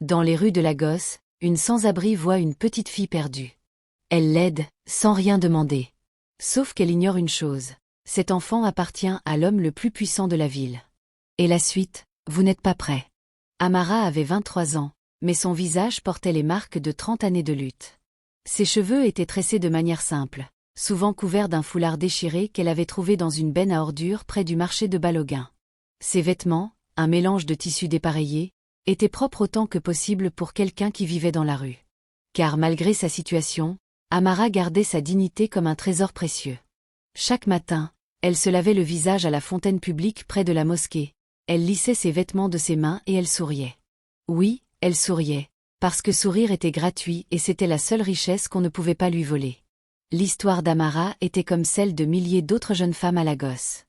Dans les rues de Lagos, une sans-abri voit une petite fille perdue. Elle l'aide, sans rien demander. Sauf qu'elle ignore une chose. Cet enfant appartient à l'homme le plus puissant de la ville. Et la suite, vous n'êtes pas prêt. Amara avait 23 ans, mais son visage portait les marques de 30 années de lutte. Ses cheveux étaient tressés de manière simple, souvent couverts d'un foulard déchiré qu'elle avait trouvé dans une benne à ordures près du marché de Balogun. Ses vêtements, un mélange de tissus dépareillés, étaient propres autant que possible pour quelqu'un qui vivait dans la rue. Car malgré sa situation, Amara gardait sa dignité comme un trésor précieux. Chaque matin, elle se lavait le visage à la fontaine publique près de la mosquée. Elle lissait ses vêtements de ses mains et elle souriait. Oui, elle souriait, parce que sourire était gratuit et c'était la seule richesse qu'on ne pouvait pas lui voler. L'histoire d'Amara était comme celle de milliers d'autres jeunes femmes à Lagos.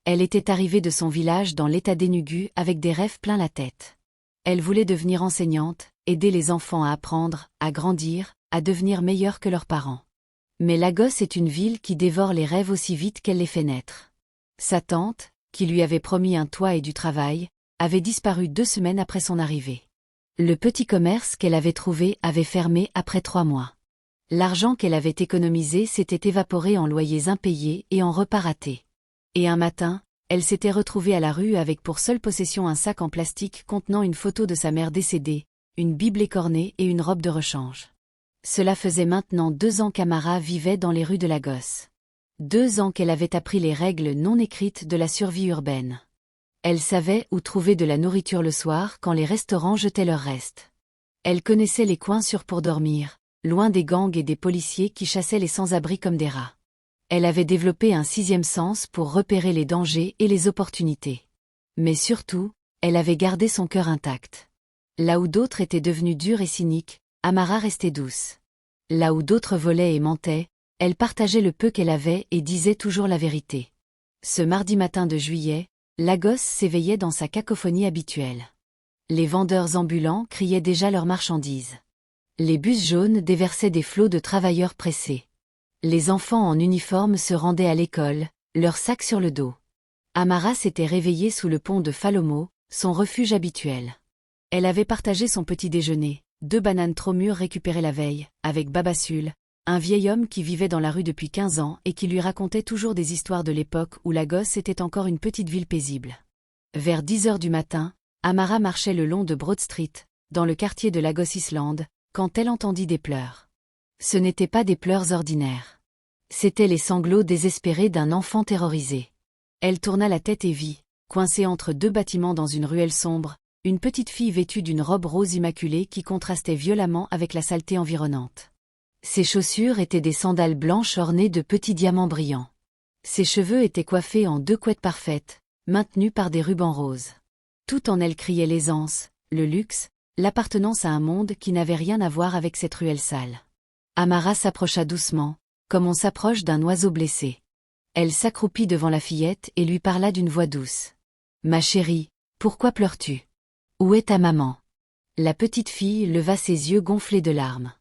Elle était arrivée de son village dans l'état d'Enugu avec des rêves plein la tête. Elle voulait devenir enseignante, aider les enfants à apprendre, à grandir, à devenir meilleurs que leurs parents. Mais Lagos est une ville qui dévore les rêves aussi vite qu'elle les fait naître. Sa tante, qui lui avait promis un toit et du travail, avait disparu 2 semaines après son arrivée. Le petit commerce qu'elle avait trouvé avait fermé après 3 mois. L'argent qu'elle avait économisé s'était évaporé en loyers impayés et en repas ratés. Et un matin, elle s'était retrouvée à la rue avec pour seule possession un sac en plastique contenant une photo de sa mère décédée, une Bible écornée et une robe de rechange. Cela faisait maintenant 2 ans qu'Amara vivait dans les rues de Lagos. 2 ans qu'elle avait appris les règles non écrites de la survie urbaine. Elle savait où trouver de la nourriture le soir quand les restaurants jetaient leurs restes. Elle connaissait les coins sûrs pour dormir, loin des gangs et des policiers qui chassaient les sans-abri comme des rats. Elle avait développé un 6e sens pour repérer les dangers et les opportunités. Mais surtout, elle avait gardé son cœur intact. Là où d'autres étaient devenus durs et cyniques, Amara restait douce. Là où d'autres volaient et mentaient, elle partageait le peu qu'elle avait et disait toujours la vérité. Ce mardi matin de juillet, Lagos s'éveillait dans sa cacophonie habituelle. Les vendeurs ambulants criaient déjà leurs marchandises. Les bus jaunes déversaient des flots de travailleurs pressés. Les enfants en uniforme se rendaient à l'école, leurs sacs sur le dos. Amara s'était réveillée sous le pont de Falomo, son refuge habituel. Elle avait partagé son petit déjeuner, 2 bananes trop mûres récupérées la veille, avec Babassul, un vieil homme qui vivait dans la rue depuis 15 ans et qui lui racontait toujours des histoires de l'époque où Lagos était encore une petite ville paisible. Vers 10 heures du matin, Amara marchait le long de Broad Street, dans le quartier de Lagos Island, quand elle entendit des pleurs. Ce n'étaient pas des pleurs ordinaires. C'étaient les sanglots désespérés d'un enfant terrorisé. Elle tourna la tête et vit, coincée entre 2 bâtiments dans une ruelle sombre, une petite fille vêtue d'une robe rose immaculée qui contrastait violemment avec la saleté environnante. Ses chaussures étaient des sandales blanches ornées de petits diamants brillants. Ses cheveux étaient coiffés en 2 couettes parfaites, maintenues par des rubans roses. Tout en elle criait l'aisance, le luxe, l'appartenance à un monde qui n'avait rien à voir avec cette ruelle sale. Amara s'approcha doucement, comme on s'approche d'un oiseau blessé. Elle s'accroupit devant la fillette et lui parla d'une voix douce. « Ma chérie, pourquoi pleures-tu? Où est ta maman ?» La petite fille leva ses yeux gonflés de larmes.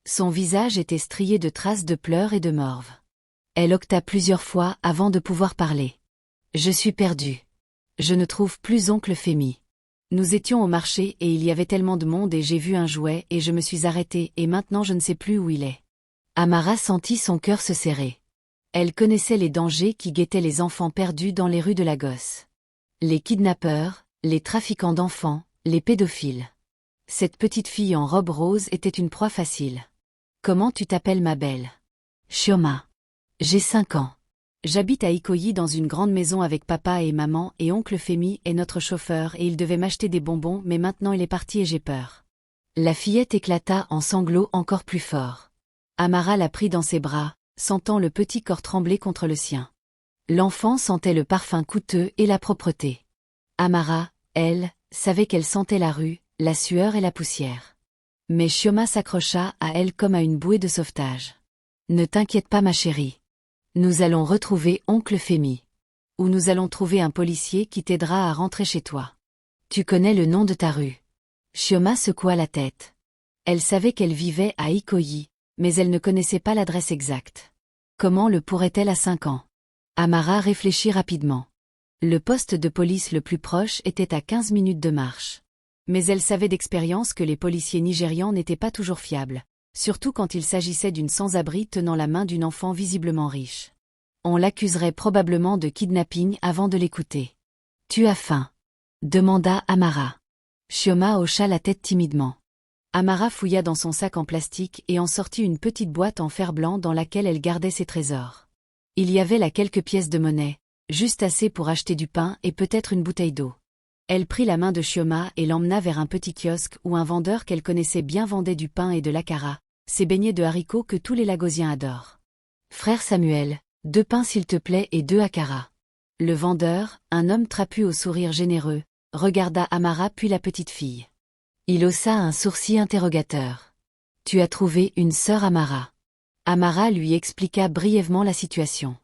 Son visage était strié de traces de pleurs et de morve. Elle octa plusieurs fois avant de pouvoir parler. « Je suis perdue. Je ne trouve plus oncle Femi. Nous étions au marché et il y avait tellement de monde et j'ai vu un jouet et je me suis arrêtée et maintenant je ne sais plus où il est. » Amara sentit son cœur se serrer. Elle connaissait les dangers qui guettaient les enfants perdus dans les rues de Lagos. Les kidnappeurs, les trafiquants d'enfants, les pédophiles. Cette petite fille en robe rose était une proie facile. « Comment tu t'appelles ma belle ?»« Chioma. J'ai 5 ans. J'habite à Ikoyi dans une grande maison avec papa et maman et oncle Femi est notre chauffeur et il devait m'acheter des bonbons mais maintenant il est parti et j'ai peur. » La fillette éclata en sanglots encore plus forts. Amara la prit dans ses bras, sentant le petit corps trembler contre le sien. L'enfant sentait le parfum coûteux et la propreté. Amara, elle, savait qu'elle sentait la rue, la sueur et la poussière. Mais Chioma s'accrocha à elle comme à une bouée de sauvetage. « Ne t'inquiète pas ma chérie. Nous allons retrouver oncle Femi. Ou nous allons trouver un policier qui t'aidera à rentrer chez toi. Tu connais le nom de ta rue. » Chioma secoua la tête. Elle savait qu'elle vivait à Ikoyi, mais elle ne connaissait pas l'adresse exacte. Comment le pourrait-elle à 5 ans? Amara réfléchit rapidement. Le poste de police le plus proche était à 15 minutes de marche. Mais elle savait d'expérience que les policiers nigérians n'étaient pas toujours fiables, surtout quand il s'agissait d'une sans-abri tenant la main d'une enfant visiblement riche. On l'accuserait probablement de kidnapping avant de l'écouter. « Tu as faim ?» demanda Amara. Chioma hocha la tête timidement. Amara fouilla dans son sac en plastique et en sortit une petite boîte en fer blanc dans laquelle elle gardait ses trésors. Il y avait là quelques pièces de monnaie, juste assez pour acheter du pain et peut-être une bouteille d'eau. Elle prit la main de Chioma et l'emmena vers un petit kiosque où un vendeur qu'elle connaissait bien vendait du pain et de l'akara, ces beignets de haricots que tous les Lagosiens adorent. « Frère Samuel, 2 pains s'il te plaît et 2 akara. » Le vendeur, un homme trapu au sourire généreux, regarda Amara puis la petite fille. Il haussa un sourcil interrogateur. « Tu as trouvé une sœur Amara ?» Amara lui expliqua brièvement la situation.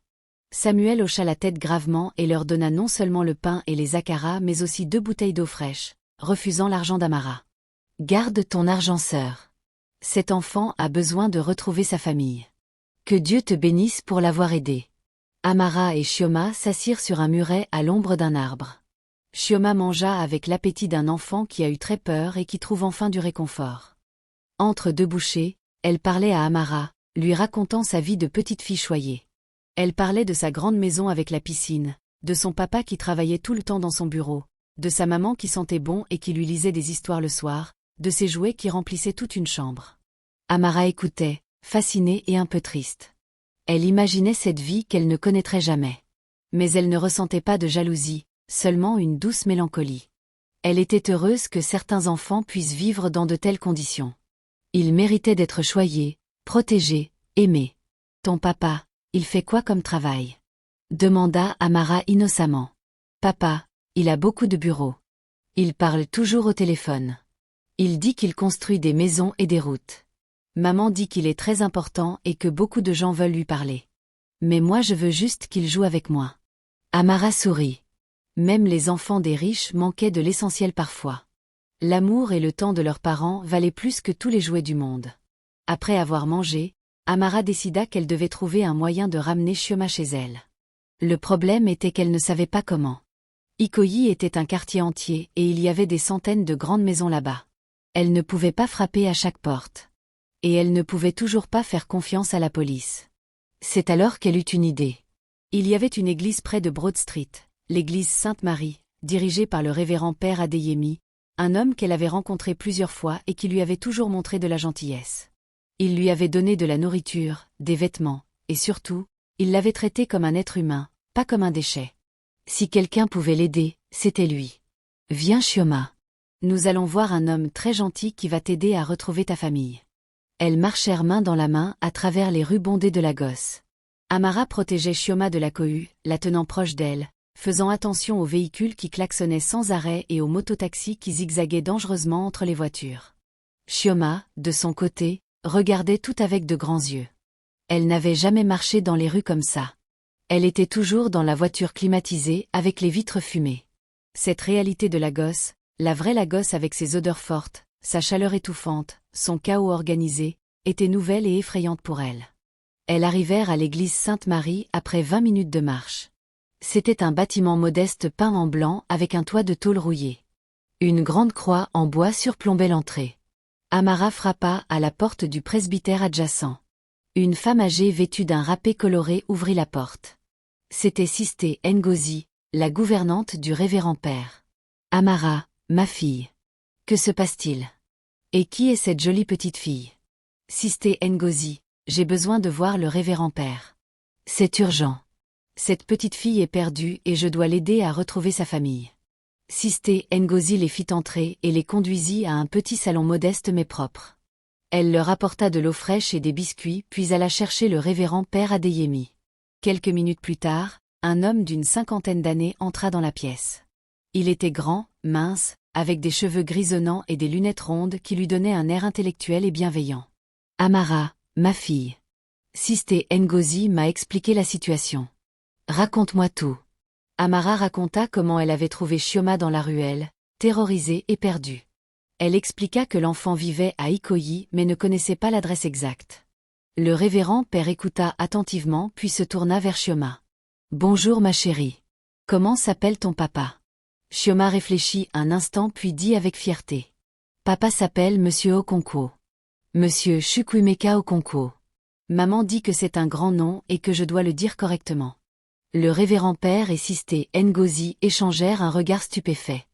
Samuel hocha la tête gravement et leur donna non seulement le pain et les akaras mais aussi 2 bouteilles d'eau fraîche, refusant l'argent d'Amara. « Garde ton argent, sœur. Cet enfant a besoin de retrouver sa famille. Que Dieu te bénisse pour l'avoir aidé. » Amara et Chioma s'assirent sur un muret à l'ombre d'un arbre. Chioma mangea avec l'appétit d'un enfant qui a eu très peur et qui trouve enfin du réconfort. Entre 2 bouchées, elle parlait à Amara, lui racontant sa vie de petite fille choyée. Elle parlait de sa grande maison avec la piscine, de son papa qui travaillait tout le temps dans son bureau, de sa maman qui sentait bon et qui lui lisait des histoires le soir, de ses jouets qui remplissaient toute une chambre. Amara écoutait, fascinée et un peu triste. Elle imaginait cette vie qu'elle ne connaîtrait jamais. Mais elle ne ressentait pas de jalousie, seulement une douce mélancolie. Elle était heureuse que certains enfants puissent vivre dans de telles conditions. Ils méritaient d'être choyés, protégés, aimés. « Ton papa, il fait quoi comme travail ?» demanda Amara innocemment. « Papa, il a beaucoup de bureaux. Il parle toujours au téléphone. Il dit qu'il construit des maisons et des routes. Maman dit qu'il est très important et que beaucoup de gens veulent lui parler. Mais moi je veux juste qu'il joue avec moi. » Amara sourit. Même les enfants des riches manquaient de l'essentiel parfois. L'amour et le temps de leurs parents valaient plus que tous les jouets du monde. Après avoir mangé, Amara décida qu'elle devait trouver un moyen de ramener Chioma chez elle. Le problème était qu'elle ne savait pas comment. Ikoyi était un quartier entier et il y avait des centaines de grandes maisons là-bas. Elle ne pouvait pas frapper à chaque porte. Et elle ne pouvait toujours pas faire confiance à la police. C'est alors qu'elle eut une idée. Il y avait une église près de Broad Street, l'église Sainte-Marie, dirigée par le révérend père Adeyemi, un homme qu'elle avait rencontré plusieurs fois et qui lui avait toujours montré de la gentillesse. Il lui avait donné de la nourriture, des vêtements, et surtout, il l'avait traité comme un être humain, pas comme un déchet. Si quelqu'un pouvait l'aider, c'était lui. « Viens Chioma. Nous allons voir un homme très gentil qui va t'aider à retrouver ta famille. » Elles marchèrent main dans la main à travers les rues bondées de Lagos. Amara protégeait Chioma de la cohue, la tenant proche d'elle, faisant attention aux véhicules qui klaxonnaient sans arrêt et aux mototaxis qui zigzaguaient dangereusement entre les voitures. Chioma, de son côté, regardait tout avec de grands yeux. Elle n'avait jamais marché dans les rues comme ça. Elle était toujours dans la voiture climatisée avec les vitres fumées. Cette réalité de Lagos, la vraie Lagos avec ses odeurs fortes, sa chaleur étouffante, son chaos organisé, était nouvelle et effrayante pour elle. Elles arrivèrent à l'église Sainte-Marie après 20 minutes de marche. C'était un bâtiment modeste peint en blanc avec un toit de tôle rouillé. Une grande croix en bois surplombait l'entrée. Amara frappa à la porte du presbytère adjacent. Une femme âgée vêtue d'un râpé coloré ouvrit la porte. C'était Sisté Ngozi, la gouvernante du révérend père. « Amara, ma fille. Que se passe-t-il? Et qui est cette jolie petite fille? » « Sisté Ngozi, j'ai besoin de voir le révérend père. C'est urgent. Cette petite fille est perdue et je dois l'aider à retrouver sa famille. » Sisté Ngozi les fit entrer et les conduisit à un petit salon modeste mais propre. Elle leur apporta de l'eau fraîche et des biscuits puis alla chercher le révérend père Adeyemi. Quelques minutes plus tard, un homme d'une 50aine d'années entra dans la pièce. Il était grand, mince, avec des cheveux grisonnants et des lunettes rondes qui lui donnaient un air intellectuel et bienveillant. « Amara, ma fille. Sisté Ngozi m'a expliqué la situation. Raconte-moi tout. » Amara raconta comment elle avait trouvé Chioma dans la ruelle, terrorisée et perdue. Elle expliqua que l'enfant vivait à Ikoyi mais ne connaissait pas l'adresse exacte. Le révérend père écouta attentivement puis se tourna vers Chioma. « Bonjour ma chérie. Comment s'appelle ton papa? » Chioma réfléchit un instant puis dit avec fierté. Papa s'appelle Monsieur Okonkwo. Monsieur Chukwuemeka Okonkwo. Maman dit que c'est un grand nom et que je dois le dire correctement. Le révérend père et Sisté Ngozi échangèrent un regard stupéfait.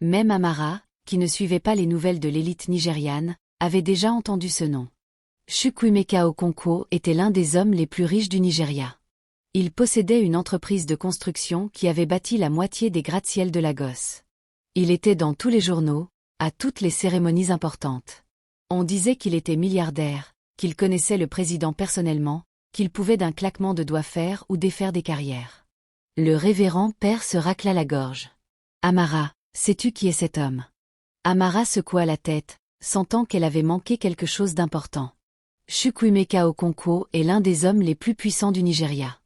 Même Amara, qui ne suivait pas les nouvelles de l'élite nigériane, avait déjà entendu ce nom. Chukwuemeka Okonkwo était l'un des hommes les plus riches du Nigeria. Il possédait une entreprise de construction qui avait bâti la moitié des gratte-ciel de Lagos. Il était dans tous les journaux, à toutes les cérémonies importantes. On disait qu'il était milliardaire, qu'il connaissait le président personnellement, qu'il pouvait d'un claquement de doigts faire ou défaire des carrières. Le révérend père se racla la gorge. Amara, sais-tu qui est cet homme? Amara secoua la tête, sentant qu'elle avait manqué quelque chose d'important. Chukwuemeka Okonkwo est l'un des hommes les plus puissants du Nigeria.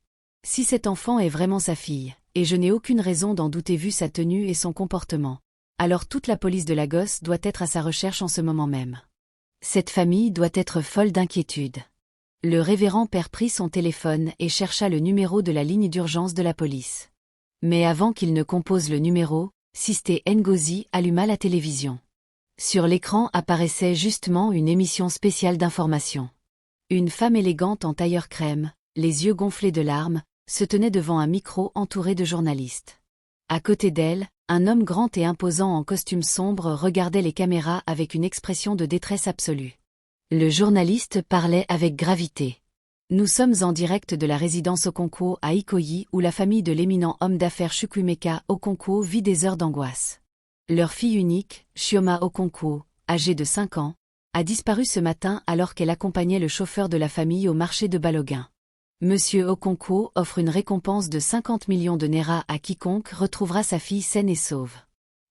Si cet enfant est vraiment sa fille, et je n'ai aucune raison d'en douter vu sa tenue et son comportement, alors toute la police de Lagos doit être à sa recherche en ce moment même. Cette famille doit être folle d'inquiétude. Le révérend père prit son téléphone et chercha le numéro de la ligne d'urgence de la police. Mais avant qu'il ne compose le numéro, Sisté Ngozi alluma la télévision. Sur l'écran apparaissait justement une émission spéciale d'information. Une femme élégante en tailleur crème, les yeux gonflés de larmes, se tenait devant un micro entouré de journalistes. À côté d'elle, un homme grand et imposant en costume sombre regardait les caméras avec une expression de détresse absolue. Le journaliste parlait avec gravité. Nous sommes en direct de la résidence Okonkwo à Ikoyi où la famille de l'éminent homme d'affaires Chukwuemeka Okonkwo vit des heures d'angoisse. Leur fille unique, Chioma Okonkwo, âgée de 5 ans, a disparu ce matin alors qu'elle accompagnait le chauffeur de la famille au marché de Balogun. Monsieur Okonkwo offre une récompense de 50 millions de naira à quiconque retrouvera sa fille saine et sauve.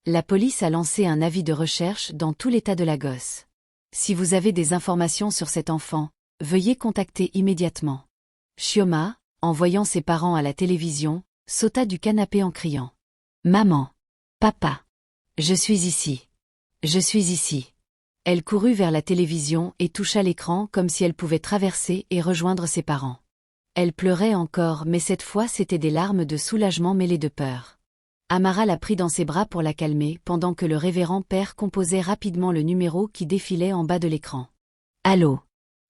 La police a lancé un avis de recherche dans tout l'état de Lagos. Si vous avez des informations sur cet enfant, veuillez contacter immédiatement. Chioma, en voyant ses parents à la télévision, sauta du canapé en criant. Maman! Papa! Je suis ici! Je suis ici! Elle courut vers la télévision et toucha l'écran comme si elle pouvait traverser et rejoindre ses parents. Elle pleurait encore mais cette fois c'étaient des larmes de soulagement mêlées de peur. Amara la prit dans ses bras pour la calmer pendant que le révérend père composait rapidement le numéro qui défilait en bas de l'écran. Allô?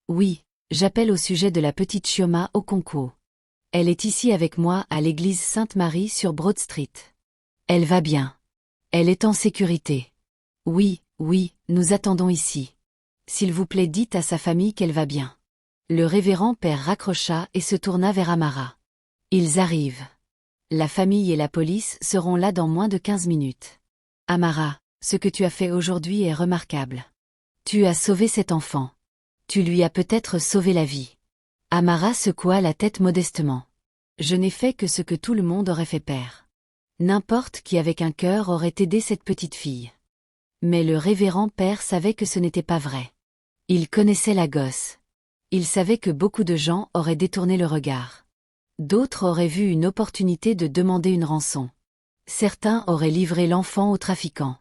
Oui, j'appelle au sujet de la petite Chioma Okonkwo. Elle est ici avec moi à l'église Sainte-Marie sur Broad Street. Elle va bien. Elle est en sécurité. Oui, nous attendons ici. S'il vous plaît dites à sa famille qu'elle va bien. Le révérend père raccrocha et se tourna vers Amara. Ils arrivent. La famille et la police seront là dans moins de 15 minutes. Amara, ce que tu as fait aujourd'hui est remarquable. Tu as sauvé cet enfant. Tu lui as peut-être sauvé la vie. Amara secoua la tête modestement. Je n'ai fait que ce que tout le monde aurait fait père. N'importe qui avec un cœur aurait aidé cette petite fille. Mais le révérend père savait que ce n'était pas vrai. Il connaissait la gosse. Il savait que beaucoup de gens auraient détourné le regard. D'autres auraient vu une opportunité de demander une rançon. Certains auraient livré l'enfant aux trafiquants.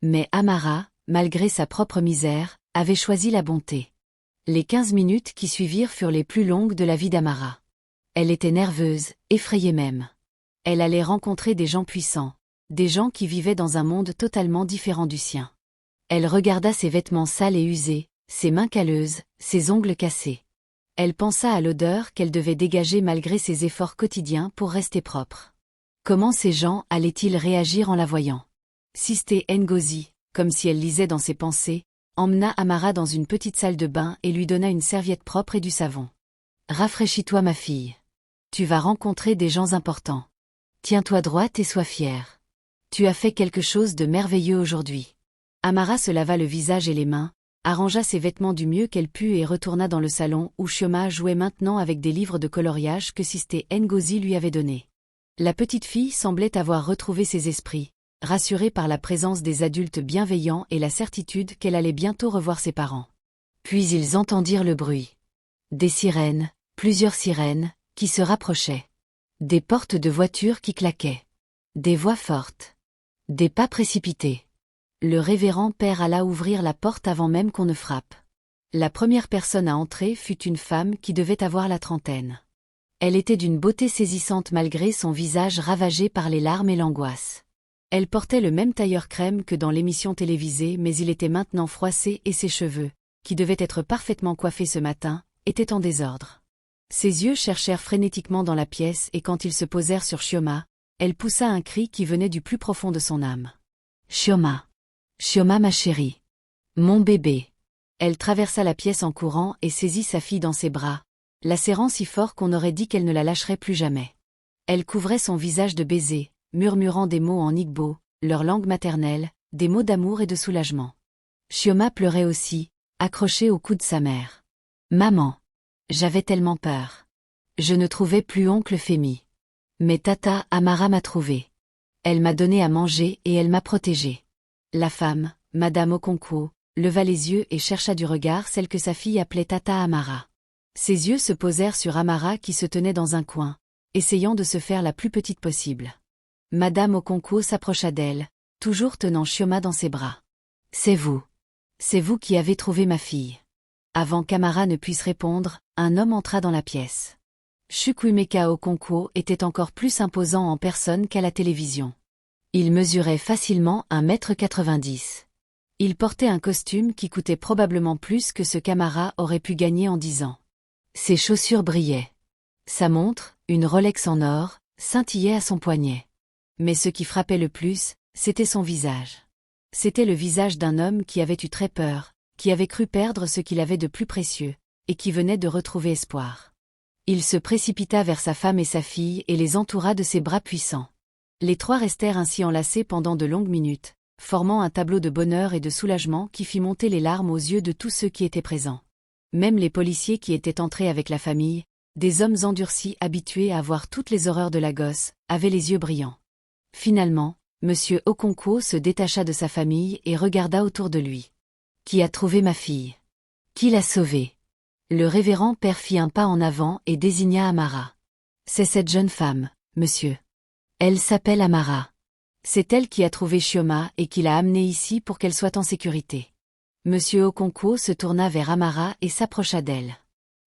Mais Amara, malgré sa propre misère, avait choisi la bonté. Les 15 minutes qui suivirent furent les plus longues de la vie d'Amara. Elle était nerveuse, effrayée même. Elle allait rencontrer des gens puissants, des gens qui vivaient dans un monde totalement différent du sien. Elle regarda ses vêtements sales et usés, ses mains calleuses, ses ongles cassés. Elle pensa à l'odeur qu'elle devait dégager malgré ses efforts quotidiens pour rester propre. Comment ces gens allaient-ils réagir en la voyant? Sisté Ngozi, comme si elle lisait dans ses pensées, emmena Amara dans une petite salle de bain et lui donna une serviette propre et du savon. Rafraîchis-toi ma fille. Tu vas rencontrer des gens importants. Tiens-toi droite et sois fière. Tu as fait quelque chose de merveilleux aujourd'hui. Amara se lava le visage et les mains, arrangea ses vêtements du mieux qu'elle put et retourna dans le salon où Chioma jouait maintenant avec des livres de coloriage que Sisté Ngozi lui avait donnés. La petite fille semblait avoir retrouvé ses esprits, rassurée par la présence des adultes bienveillants et la certitude qu'elle allait bientôt revoir ses parents. Puis ils entendirent le bruit. Des sirènes, plusieurs sirènes, qui se rapprochaient. Des portes de voitures qui claquaient. Des voix fortes. Des pas précipités. Le révérend père alla ouvrir la porte avant même qu'on ne frappe. La première personne à entrer fut une femme qui devait avoir la trentaine. Elle était d'une beauté saisissante malgré son visage ravagé par les larmes et l'angoisse. Elle portait le même tailleur crème que dans l'émission télévisée, mais il était maintenant froissé et ses cheveux, qui devaient être parfaitement coiffés ce matin, étaient en désordre. Ses yeux cherchèrent frénétiquement dans la pièce et quand ils se posèrent sur Chioma, elle poussa un cri qui venait du plus profond de son âme. Chioma. Chioma ma chérie. Mon bébé. Elle traversa la pièce en courant et saisit sa fille dans ses bras, la serrant si fort qu'on aurait dit qu'elle ne la lâcherait plus jamais. Elle couvrait son visage de baisers, murmurant des mots en igbo, leur langue maternelle, des mots d'amour et de soulagement. Chioma pleurait aussi, accrochée au cou de sa mère. Maman. J'avais tellement peur. Je ne trouvais plus oncle Femi. Mais Tata Amara m'a trouvé. Elle m'a donné à manger et elle m'a protégée. La femme, Madame Okonkwo, leva les yeux et chercha du regard celle que sa fille appelait Tata Amara. Ses yeux se posèrent sur Amara qui se tenait dans un coin, essayant de se faire la plus petite possible. Madame Okonkwo s'approcha d'elle, toujours tenant Chioma dans ses bras. C'est vous. C'est vous qui avez trouvé ma fille. Avant qu'Amara ne puisse répondre, un homme entra dans la pièce. Chukwuemeka Okonkwo était encore plus imposant en personne qu'à la télévision. Il mesurait facilement 1,90 m. Il portait un costume qui coûtait probablement plus que ce qu'Amara aurait pu gagner en 10 ans. Ses chaussures brillaient. Sa montre, une Rolex en or, scintillait à son poignet. Mais ce qui frappait le plus, c'était son visage. C'était le visage d'un homme qui avait eu très peur, qui avait cru perdre ce qu'il avait de plus précieux, et qui venait de retrouver espoir. Il se précipita vers sa femme et sa fille et les entoura de ses bras puissants. Les trois restèrent ainsi enlacés pendant de longues minutes, formant un tableau de bonheur et de soulagement qui fit monter les larmes aux yeux de tous ceux qui étaient présents. Même les policiers qui étaient entrés avec la famille, des hommes endurcis habitués à voir toutes les horreurs de la gosse, avaient les yeux brillants. Finalement, Monsieur Okonkwo se détacha de sa famille et regarda autour de lui. Qui a trouvé ma fille? Qui l'a sauvée? Le révérend père fit un pas en avant et désigna Amara. C'est cette jeune femme, monsieur. Elle s'appelle Amara. C'est elle qui a trouvé Chioma et qui l'a amenée ici pour qu'elle soit en sécurité. Monsieur Okonkwo se tourna vers Amara et s'approcha d'elle.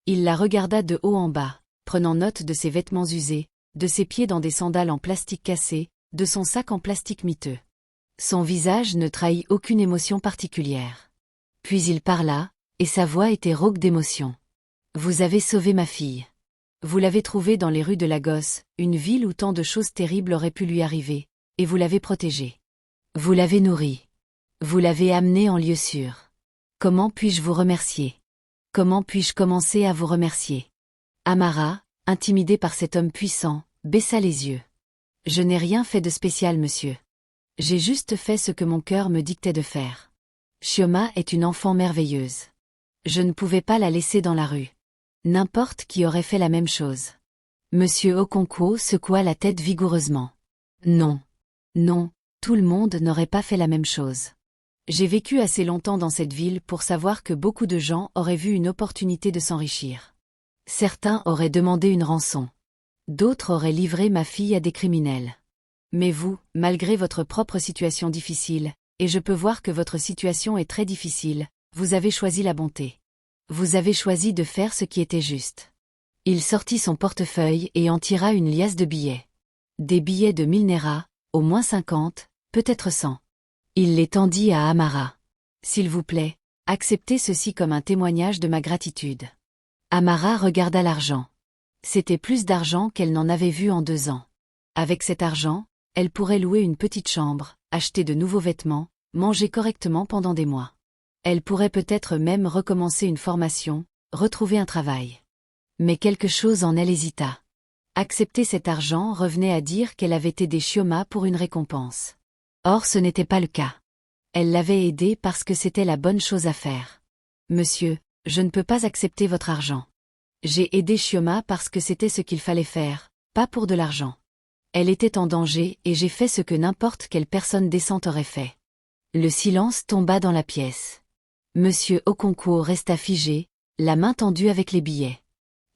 Il la regarda de haut en bas, prenant note de ses vêtements usés, de ses pieds dans des sandales en plastique cassé, de son sac en plastique miteux. Son visage ne trahit aucune émotion particulière. Puis il parla, et sa voix était rauque d'émotion. Vous avez sauvé ma fille. Vous l'avez trouvée dans les rues de Lagos, une ville où tant de choses terribles auraient pu lui arriver, et vous l'avez protégée. Vous l'avez nourrie. Vous l'avez amenée en lieu sûr. Comment puis-je vous remercier? Comment puis-je commencer à vous remercier? Amara, intimidée par cet homme puissant, baissa les yeux. Je n'ai rien fait de spécial, monsieur. J'ai juste fait ce que mon cœur me dictait de faire. Chioma est une enfant merveilleuse. Je ne pouvais pas la laisser dans la rue. N'importe qui aurait fait la même chose. Monsieur Okonkwo secoua la tête vigoureusement. Non. Non, tout le monde n'aurait pas fait la même chose. J'ai vécu assez longtemps dans cette ville pour savoir que beaucoup de gens auraient vu une opportunité de s'enrichir. Certains auraient demandé une rançon. D'autres auraient livré ma fille à des criminels. Mais vous, malgré votre propre situation difficile, et je peux voir que votre situation est très difficile, vous avez choisi la bonté. Vous avez choisi de faire ce qui était juste. Il sortit son portefeuille et en tira une liasse de billets. Des billets de 1000 naira, au moins 50, peut-être 100. Il les tendit à Amara. S'il vous plaît, acceptez ceci comme un témoignage de ma gratitude. Amara regarda l'argent. C'était plus d'argent qu'elle n'en avait vu en 2 ans. Avec cet argent, elle pourrait louer une petite chambre, acheter de nouveaux vêtements, manger correctement pendant des mois. Elle pourrait peut-être même recommencer une formation, retrouver un travail. Mais quelque chose en elle hésita. Accepter cet argent revenait à dire qu'elle avait aidé Chioma pour une récompense. Or ce n'était pas le cas. Elle l'avait aidé parce que c'était la bonne chose à faire. Monsieur, je ne peux pas accepter votre argent. J'ai aidé Chioma parce que c'était ce qu'il fallait faire, pas pour de l'argent. Elle était en danger et j'ai fait ce que n'importe quelle personne décente aurait fait. Le silence tomba dans la pièce. Monsieur Okonkwo resta figé, la main tendue avec les billets.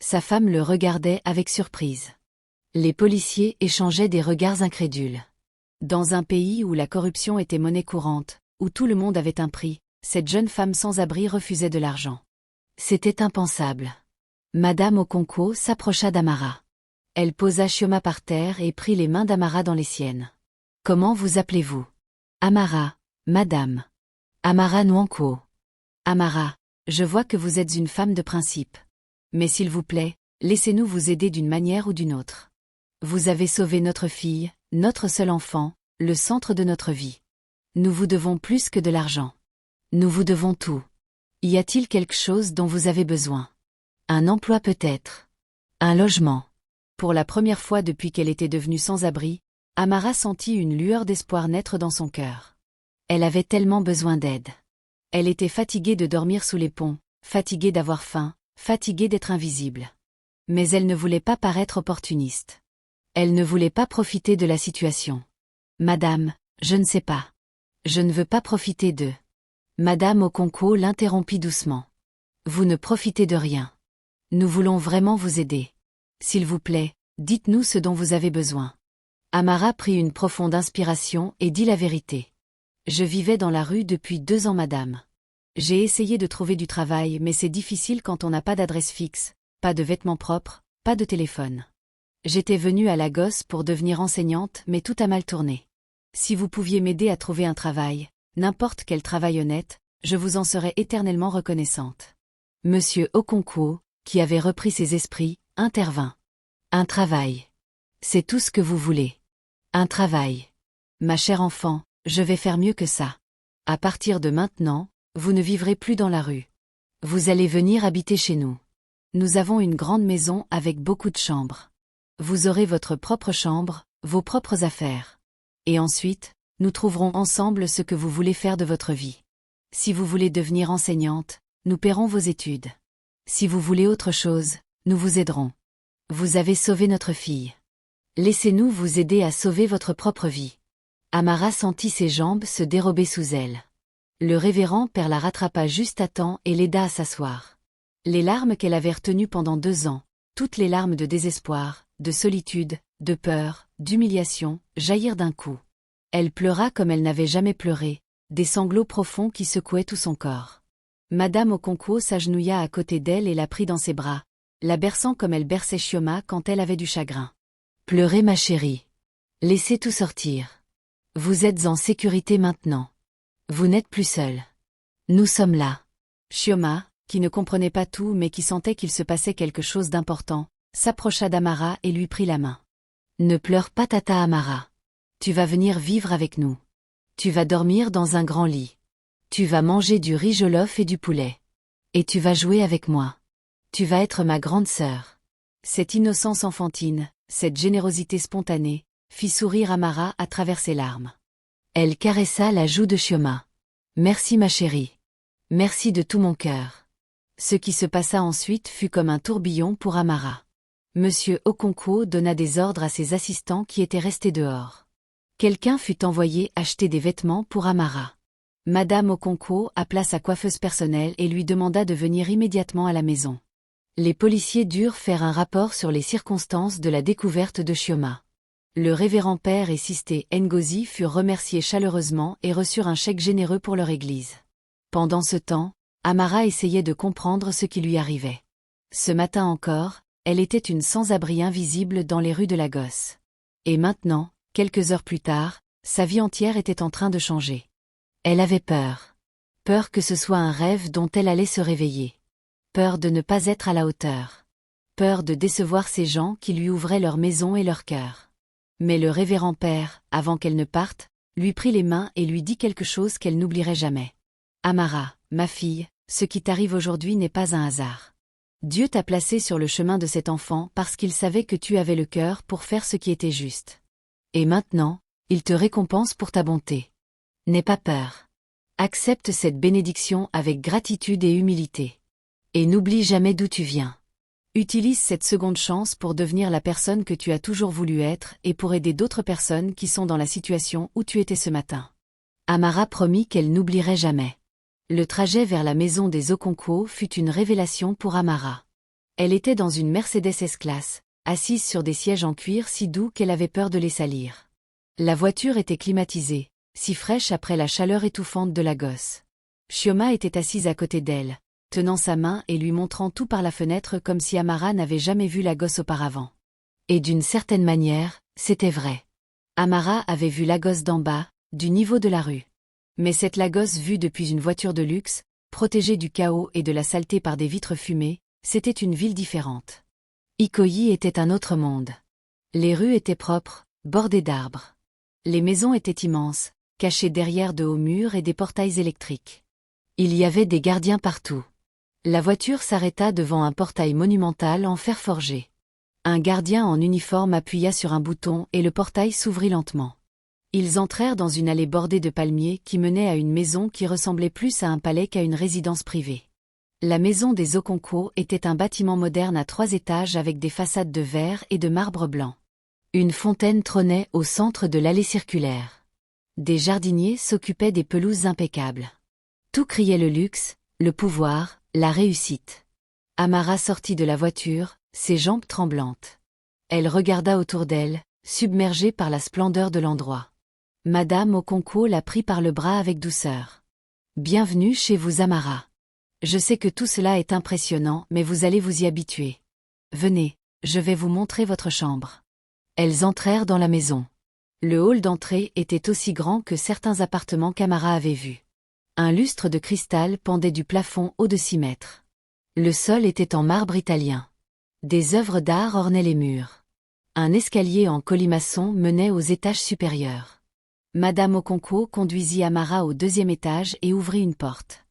Sa femme le regardait avec surprise. Les policiers échangeaient des regards incrédules. Dans un pays où la corruption était monnaie courante, où tout le monde avait un prix, cette jeune femme sans abri refusait de l'argent. C'était impensable. Madame Okonkwo s'approcha d'Amara. Elle posa Chioma par terre et prit les mains d'Amara dans les siennes. Comment vous appelez-vous? Amara, madame. Amara Nwankwo. Amara, je vois que vous êtes une femme de principe. Mais s'il vous plaît, laissez-nous vous aider d'une manière ou d'une autre. Vous avez sauvé notre fille, notre seul enfant, le centre de notre vie. Nous vous devons plus que de l'argent. Nous vous devons tout. Y a-t-il quelque chose dont vous avez besoin? Un emploi peut-être. Un logement. Pour la première fois depuis qu'elle était devenue sans-abri, Amara sentit une lueur d'espoir naître dans son cœur. Elle avait tellement besoin d'aide. Elle était fatiguée de dormir sous les ponts, fatiguée d'avoir faim, fatiguée d'être invisible. Mais elle ne voulait pas paraître opportuniste. Elle ne voulait pas profiter de la situation. Madame, je ne sais pas. Je ne veux pas profiter d'eux. Madame Okonkwo l'interrompit doucement. Vous ne profitez de rien. Nous voulons vraiment vous aider. S'il vous plaît, dites-nous ce dont vous avez besoin. Amara prit une profonde inspiration et dit la vérité. Je vivais dans la rue depuis 2 ans, madame. J'ai essayé de trouver du travail, mais c'est difficile quand on n'a pas d'adresse fixe, pas de vêtements propres, pas de téléphone. J'étais venue à Lagos pour devenir enseignante, mais tout a mal tourné. Si vous pouviez m'aider à trouver un travail, n'importe quel travail honnête, je vous en serais éternellement reconnaissante. Monsieur Okonkwo, qui avait repris ses esprits, intervint. Un travail. C'est tout ce que vous voulez. Un travail. Ma chère enfant, je vais faire mieux que ça. À partir de maintenant, vous ne vivrez plus dans la rue. Vous allez venir habiter chez nous. Nous avons une grande maison avec beaucoup de chambres. Vous aurez votre propre chambre, vos propres affaires. Et ensuite, nous trouverons ensemble ce que vous voulez faire de votre vie. Si vous voulez devenir enseignante, nous paierons vos études. Si vous voulez autre chose, nous vous aiderons. Vous avez sauvé notre fille. Laissez-nous vous aider à sauver votre propre vie. Amara sentit ses jambes se dérober sous elle. Le révérend père la rattrapa juste à temps et l'aida à s'asseoir. Les larmes qu'elle avait retenues pendant 2 ans, toutes les larmes de désespoir, de solitude, de peur, d'humiliation, jaillirent d'un coup. Elle pleura comme elle n'avait jamais pleuré, des sanglots profonds qui secouaient tout son corps. Madame Okonkwo s'agenouilla à côté d'elle et la prit dans ses bras, la berçant comme elle berçait Chioma quand elle avait du chagrin. Pleurez ma chérie. Laissez tout sortir. Vous êtes en sécurité maintenant. Vous n'êtes plus seule. Nous sommes là. Chioma, qui ne comprenait pas tout mais qui sentait qu'il se passait quelque chose d'important, s'approcha d'Amara et lui prit la main. Ne pleure pas tata Amara. Tu vas venir vivre avec nous. Tu vas dormir dans un grand lit. Tu vas manger du riz jollof et du poulet. Et tu vas jouer avec moi. Tu vas être ma grande sœur. Cette innocence enfantine, cette générosité spontanée, fit sourire Amara à travers ses larmes. Elle caressa la joue de Chioma. Merci ma chérie. Merci de tout mon cœur. Ce qui se passa ensuite fut comme un tourbillon pour Amara. Monsieur Okonkwo donna des ordres à ses assistants qui étaient restés dehors. Quelqu'un fut envoyé acheter des vêtements pour Amara. Madame Okonkwo appela sa coiffeuse personnelle et lui demanda de venir immédiatement à la maison. Les policiers durent faire un rapport sur les circonstances de la découverte de Chioma. Le révérend père et Sisté Ngozi furent remerciés chaleureusement et reçurent un chèque généreux pour leur église. Pendant ce temps, Amara essayait de comprendre ce qui lui arrivait. Ce matin encore, elle était une sans-abri invisible dans les rues de Lagos. Et maintenant, quelques heures plus tard, sa vie entière était en train de changer. Elle avait peur. Peur que ce soit un rêve dont elle allait se réveiller. Peur de ne pas être à la hauteur. Peur de décevoir ces gens qui lui ouvraient leur maison et leur cœur. Mais le révérend père, avant qu'elle ne parte, lui prit les mains et lui dit quelque chose qu'elle n'oublierait jamais. Amara, ma fille, ce qui t'arrive aujourd'hui n'est pas un hasard. Dieu t'a placé sur le chemin de cet enfant parce qu'il savait que tu avais le cœur pour faire ce qui était juste. Et maintenant, il te récompense pour ta bonté. N'aie pas peur. Accepte cette bénédiction avec gratitude et humilité. Et n'oublie jamais d'où tu viens. Utilise cette seconde chance pour devenir la personne que tu as toujours voulu être et pour aider d'autres personnes qui sont dans la situation où tu étais ce matin. Amara promit qu'elle n'oublierait jamais. Le trajet vers la maison des Okonkwo fut une révélation pour Amara. Elle était dans une Mercedes S-Class, assise sur des sièges en cuir si doux qu'elle avait peur de les salir. La voiture était climatisée, si fraîche après la chaleur étouffante de Lagos. Chioma était assise à côté d'elle, tenant sa main et lui montrant tout par la fenêtre comme si Amara n'avait jamais vu Lagos auparavant. Et d'une certaine manière, c'était vrai. Amara avait vu Lagos d'en bas, du niveau de la rue. Mais cette Lagos vue depuis une voiture de luxe, protégée du chaos et de la saleté par des vitres fumées, c'était une ville différente. Ikoyi était un autre monde. Les rues étaient propres, bordées d'arbres. Les maisons étaient immenses, cachées derrière de hauts murs et des portails électriques. Il y avait des gardiens partout. La voiture s'arrêta devant un portail monumental en fer forgé. Un gardien en uniforme appuya sur un bouton et le portail s'ouvrit lentement. Ils entrèrent dans une allée bordée de palmiers qui menait à une maison qui ressemblait plus à un palais qu'à une résidence privée. La maison des Okonkwo était un bâtiment moderne à 3 étages avec des façades de verre et de marbre blanc. Une fontaine trônait au centre de l'allée circulaire. Des jardiniers s'occupaient des pelouses impeccables. Tout criait le luxe, le pouvoir, la réussite. Amara sortit de la voiture, ses jambes tremblantes. Elle regarda autour d'elle, submergée par la splendeur de l'endroit. Madame Okonkwo la prit par le bras avec douceur. « Bienvenue chez vous Amara. Je sais que tout cela est impressionnant mais vous allez vous y habituer. Venez, je vais vous montrer votre chambre. » Elles entrèrent dans la maison. Le hall d'entrée était aussi grand que certains appartements qu'Amara avait vus. Un lustre de cristal pendait du plafond haut de 6 mètres. Le sol était en marbre italien. Des œuvres d'art ornaient les murs. Un escalier en colimaçon menait aux étages supérieurs. Madame Okonkwo conduisit Amara au 2e étage et ouvrit une porte.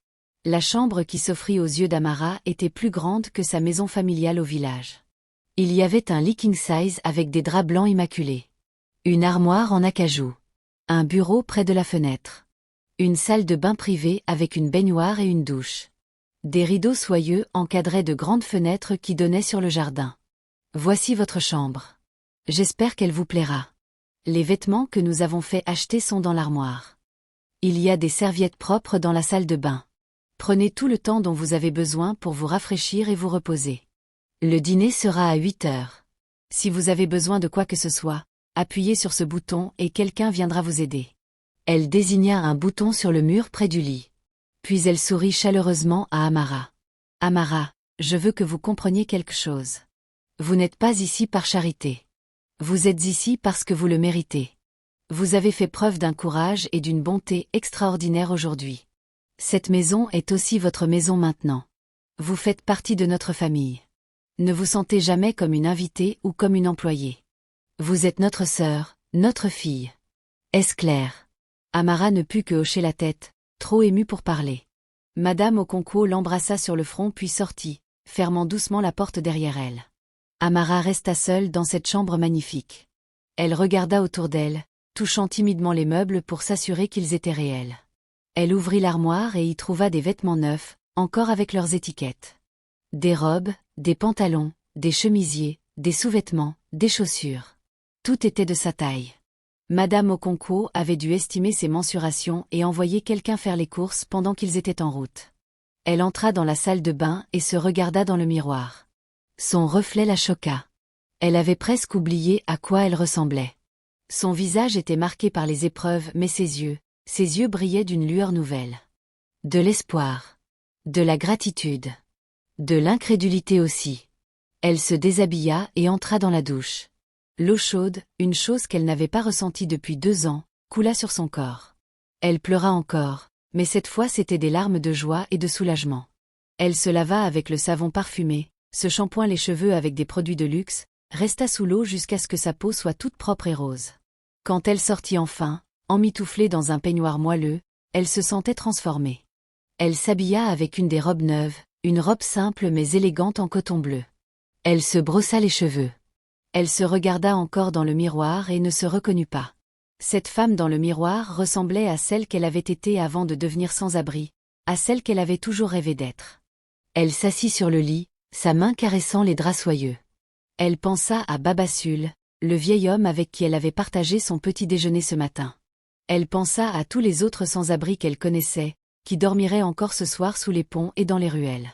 La chambre qui s'offrit aux yeux d'Amara était plus grande que sa maison familiale au village. Il y avait un lit king size avec des draps blancs immaculés. Une armoire en acajou. Un bureau près de la fenêtre. Une salle de bain privée avec une baignoire et une douche. Des rideaux soyeux encadraient de grandes fenêtres qui donnaient sur le jardin. Voici votre chambre. J'espère qu'elle vous plaira. Les vêtements que nous avons fait acheter sont dans l'armoire. Il y a des serviettes propres dans la salle de bain. Prenez tout le temps dont vous avez besoin pour vous rafraîchir et vous reposer. Le dîner sera à 8 heures. Si vous avez besoin de quoi que ce soit, appuyez sur ce bouton et quelqu'un viendra vous aider. Elle désigna un bouton sur le mur près du lit. Puis elle sourit chaleureusement à Amara. « Amara, je veux que vous compreniez quelque chose. Vous n'êtes pas ici par charité. Vous êtes ici parce que vous le méritez. Vous avez fait preuve d'un courage et d'une bonté extraordinaires aujourd'hui. Cette maison est aussi votre maison maintenant. Vous faites partie de notre famille. Ne vous sentez jamais comme une invitée ou comme une employée. Vous êtes notre sœur, notre fille. Est-ce clair ?» Amara ne put que hocher la tête, trop émue pour parler. Madame Okonkwo l'embrassa sur le front puis sortit, fermant doucement la porte derrière elle. Amara resta seule dans cette chambre magnifique. Elle regarda autour d'elle, touchant timidement les meubles pour s'assurer qu'ils étaient réels. Elle ouvrit l'armoire et y trouva des vêtements neufs, encore avec leurs étiquettes. Des robes, des pantalons, des chemisiers, des sous-vêtements, des chaussures. Tout était de sa taille. Madame Okonkwo avait dû estimer ses mensurations et envoyer quelqu'un faire les courses pendant qu'ils étaient en route. Elle entra dans la salle de bain et se regarda dans le miroir. Son reflet la choqua. Elle avait presque oublié à quoi elle ressemblait. Son visage était marqué par les épreuves mais ses yeux brillaient d'une lueur nouvelle. De l'espoir. De la gratitude. De l'incrédulité aussi. Elle se déshabilla et entra dans la douche. L'eau chaude, une chose qu'elle n'avait pas ressentie depuis 2 ans, coula sur son corps. Elle pleura encore, mais cette fois c'étaient des larmes de joie et de soulagement. Elle se lava avec le savon parfumé, se shampoing les cheveux avec des produits de luxe, resta sous l'eau jusqu'à ce que sa peau soit toute propre et rose. Quand elle sortit enfin, emmitouflée dans un peignoir moelleux, elle se sentait transformée. Elle s'habilla avec une des robes neuves, une robe simple mais élégante en coton bleu. Elle se brossa les cheveux. Elle se regarda encore dans le miroir et ne se reconnut pas. Cette femme dans le miroir ressemblait à celle qu'elle avait été avant de devenir sans-abri, à celle qu'elle avait toujours rêvé d'être. Elle s'assit sur le lit, sa main caressant les draps soyeux. Elle pensa à Babassul, le vieil homme avec qui elle avait partagé son petit déjeuner ce matin. Elle pensa à tous les autres sans-abri qu'elle connaissait, qui dormiraient encore ce soir sous les ponts et dans les ruelles.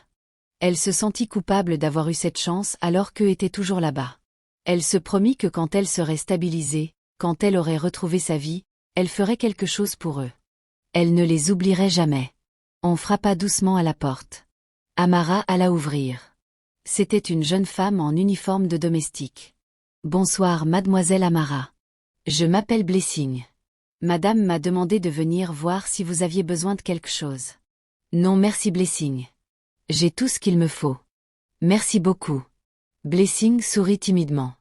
Elle se sentit coupable d'avoir eu cette chance alors qu'eux étaient toujours là-bas. Elle se promit que quand elle serait stabilisée, quand elle aurait retrouvé sa vie, elle ferait quelque chose pour eux. Elle ne les oublierait jamais. On frappa doucement à la porte. Amara alla ouvrir. C'était une jeune femme en uniforme de domestique. « Bonsoir mademoiselle Amara. Je m'appelle Blessing. Madame m'a demandé de venir voir si vous aviez besoin de quelque chose. Non merci Blessing. J'ai tout ce qu'il me faut. Merci beaucoup. Blessing sourit timidement.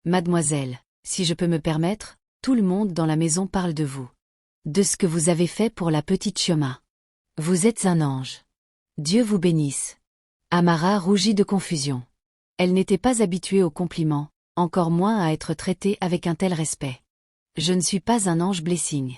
Mademoiselle, si je peux me permettre, tout le monde dans la maison parle de vous. De ce que vous avez fait pour la petite Chioma. Vous êtes un ange. Dieu vous bénisse. Amara rougit de confusion. Elle n'était pas habituée aux compliments, encore moins à être traitée avec un tel respect. Je ne suis pas un ange Blessing.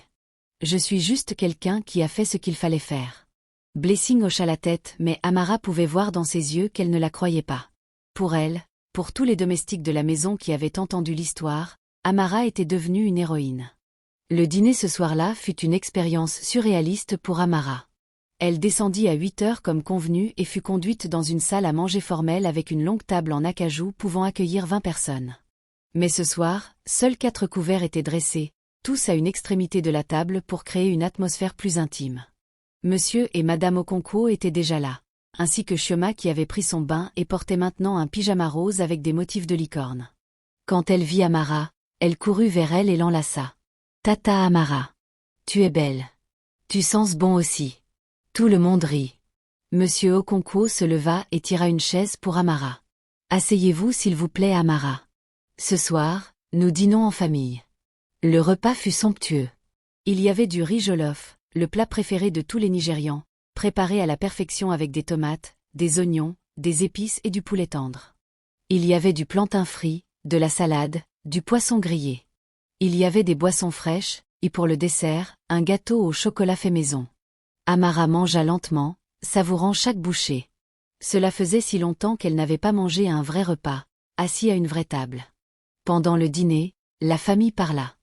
Je suis juste quelqu'un qui a fait ce qu'il fallait faire. Blessing hocha la tête, mais Amara pouvait voir dans ses yeux qu'elle ne la croyait pas. Pour elle, pour tous les domestiques de la maison qui avaient entendu l'histoire, Amara était devenue une héroïne. Le dîner ce soir-là fut une expérience surréaliste pour Amara. Elle descendit à 8 heures comme convenu et fut conduite dans une salle à manger formelle avec une longue table en acajou pouvant accueillir 20 personnes. Mais ce soir, seuls 4 couverts étaient dressés, tous à une extrémité de la table pour créer une atmosphère plus intime. Monsieur et Madame Okonkwo étaient déjà là, ainsi que Chioma qui avait pris son bain et portait maintenant un pyjama rose avec des motifs de licorne. Quand elle vit Amara, elle courut vers elle et l'enlaça. « Tata Amara. Tu es belle. Tu sens bon aussi. » Tout le monde rit. Monsieur Okonkwo se leva et tira une chaise pour Amara. « Asseyez-vous s'il vous plaît Amara. Ce soir, nous dînons en famille. » Le repas fut somptueux. Il y avait du riz jollof, le plat préféré de tous les Nigérians, préparé à la perfection avec des tomates, des oignons, des épices et du poulet tendre. Il y avait du plantain frit, de la salade, du poisson grillé. Il y avait des boissons fraîches, et pour le dessert, un gâteau au chocolat fait maison. Amara mangea lentement, savourant chaque bouchée. Cela faisait si longtemps qu'elle n'avait pas mangé un vrai repas, assis à une vraie table. Pendant le dîner, la famille parla.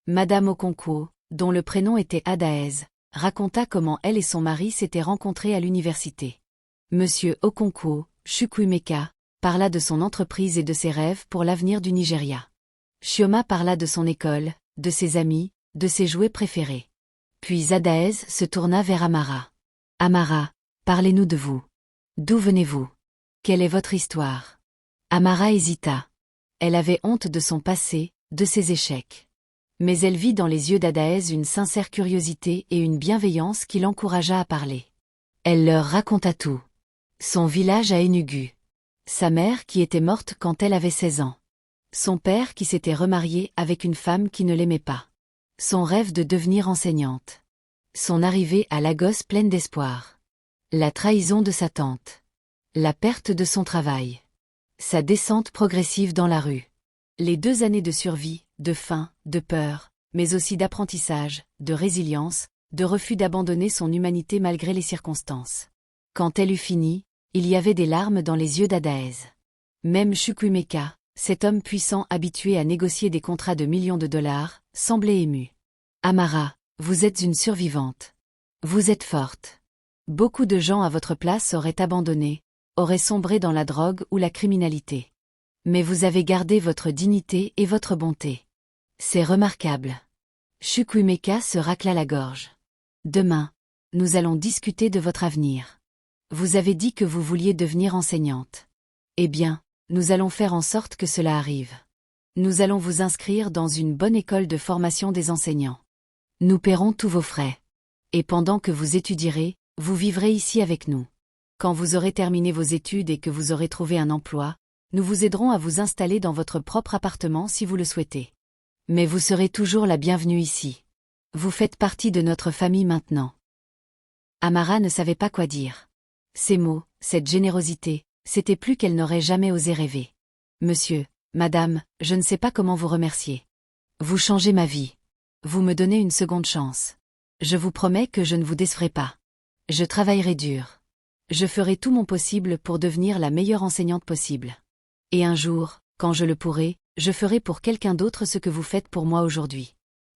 Madame Okonkwo, dont le prénom était Adaez, raconta comment elle et son mari s'étaient rencontrés à l'université. Monsieur Okonkwo, Chukwuemeka, parla de son entreprise et de ses rêves pour l'avenir du Nigeria. Chioma parla de son école, de ses amis, de ses jouets préférés. Puis Adaez se tourna vers Amara. « Amara, parlez-nous de vous. D'où venez-vous? Quelle est votre histoire ?» Amara hésita. Elle avait honte de son passé, de ses échecs. Mais elle vit dans les yeux d'Adaez une sincère curiosité et une bienveillance qui l'encouragea à parler. Elle leur raconta tout. Son village à Enugu. Sa mère qui était morte quand elle avait 16 ans. Son père qui s'était remarié avec une femme qui ne l'aimait pas. Son rêve de devenir enseignante. Son arrivée à Lagos pleine d'espoir. La trahison de sa tante. La perte de son travail. Sa descente progressive dans la rue. Les 2 années de survie, de faim, de peur, mais aussi d'apprentissage, de résilience, de refus d'abandonner son humanité malgré les circonstances. Quand elle eut fini, il y avait des larmes dans les yeux d'Adaez. Même Chukwuemeka, cet homme puissant habitué à négocier des contrats de millions de dollars, semblait ému. « Amara, vous êtes une survivante. Vous êtes forte. Beaucoup de gens à votre place auraient abandonné, auraient sombré dans la drogue ou la criminalité. Mais vous avez gardé votre dignité et votre bonté. C'est remarquable. » Chukwuemeka se racla la gorge. « Demain, nous allons discuter de votre avenir. Vous avez dit que vous vouliez devenir enseignante. Eh bien, nous allons faire en sorte que cela arrive. Nous allons vous inscrire dans une bonne école de formation des enseignants. Nous paierons tous vos frais. Et pendant que vous étudierez, vous vivrez ici avec nous. Quand vous aurez terminé vos études et que vous aurez trouvé un emploi, nous vous aiderons à vous installer dans votre propre appartement si vous le souhaitez. Mais vous serez toujours la bienvenue ici. Vous faites partie de notre famille maintenant. » Amara ne savait pas quoi dire. Ces mots, cette générosité, c'était plus qu'elle n'aurait jamais osé rêver. « Monsieur, madame, je ne sais pas comment vous remercier. Vous changez ma vie. Vous me donnez une seconde chance. Je vous promets que je ne vous décevrai pas. Je travaillerai dur. Je ferai tout mon possible pour devenir la meilleure enseignante possible. Et un jour, quand je le pourrai, je ferai pour quelqu'un d'autre ce que vous faites pour moi aujourd'hui. »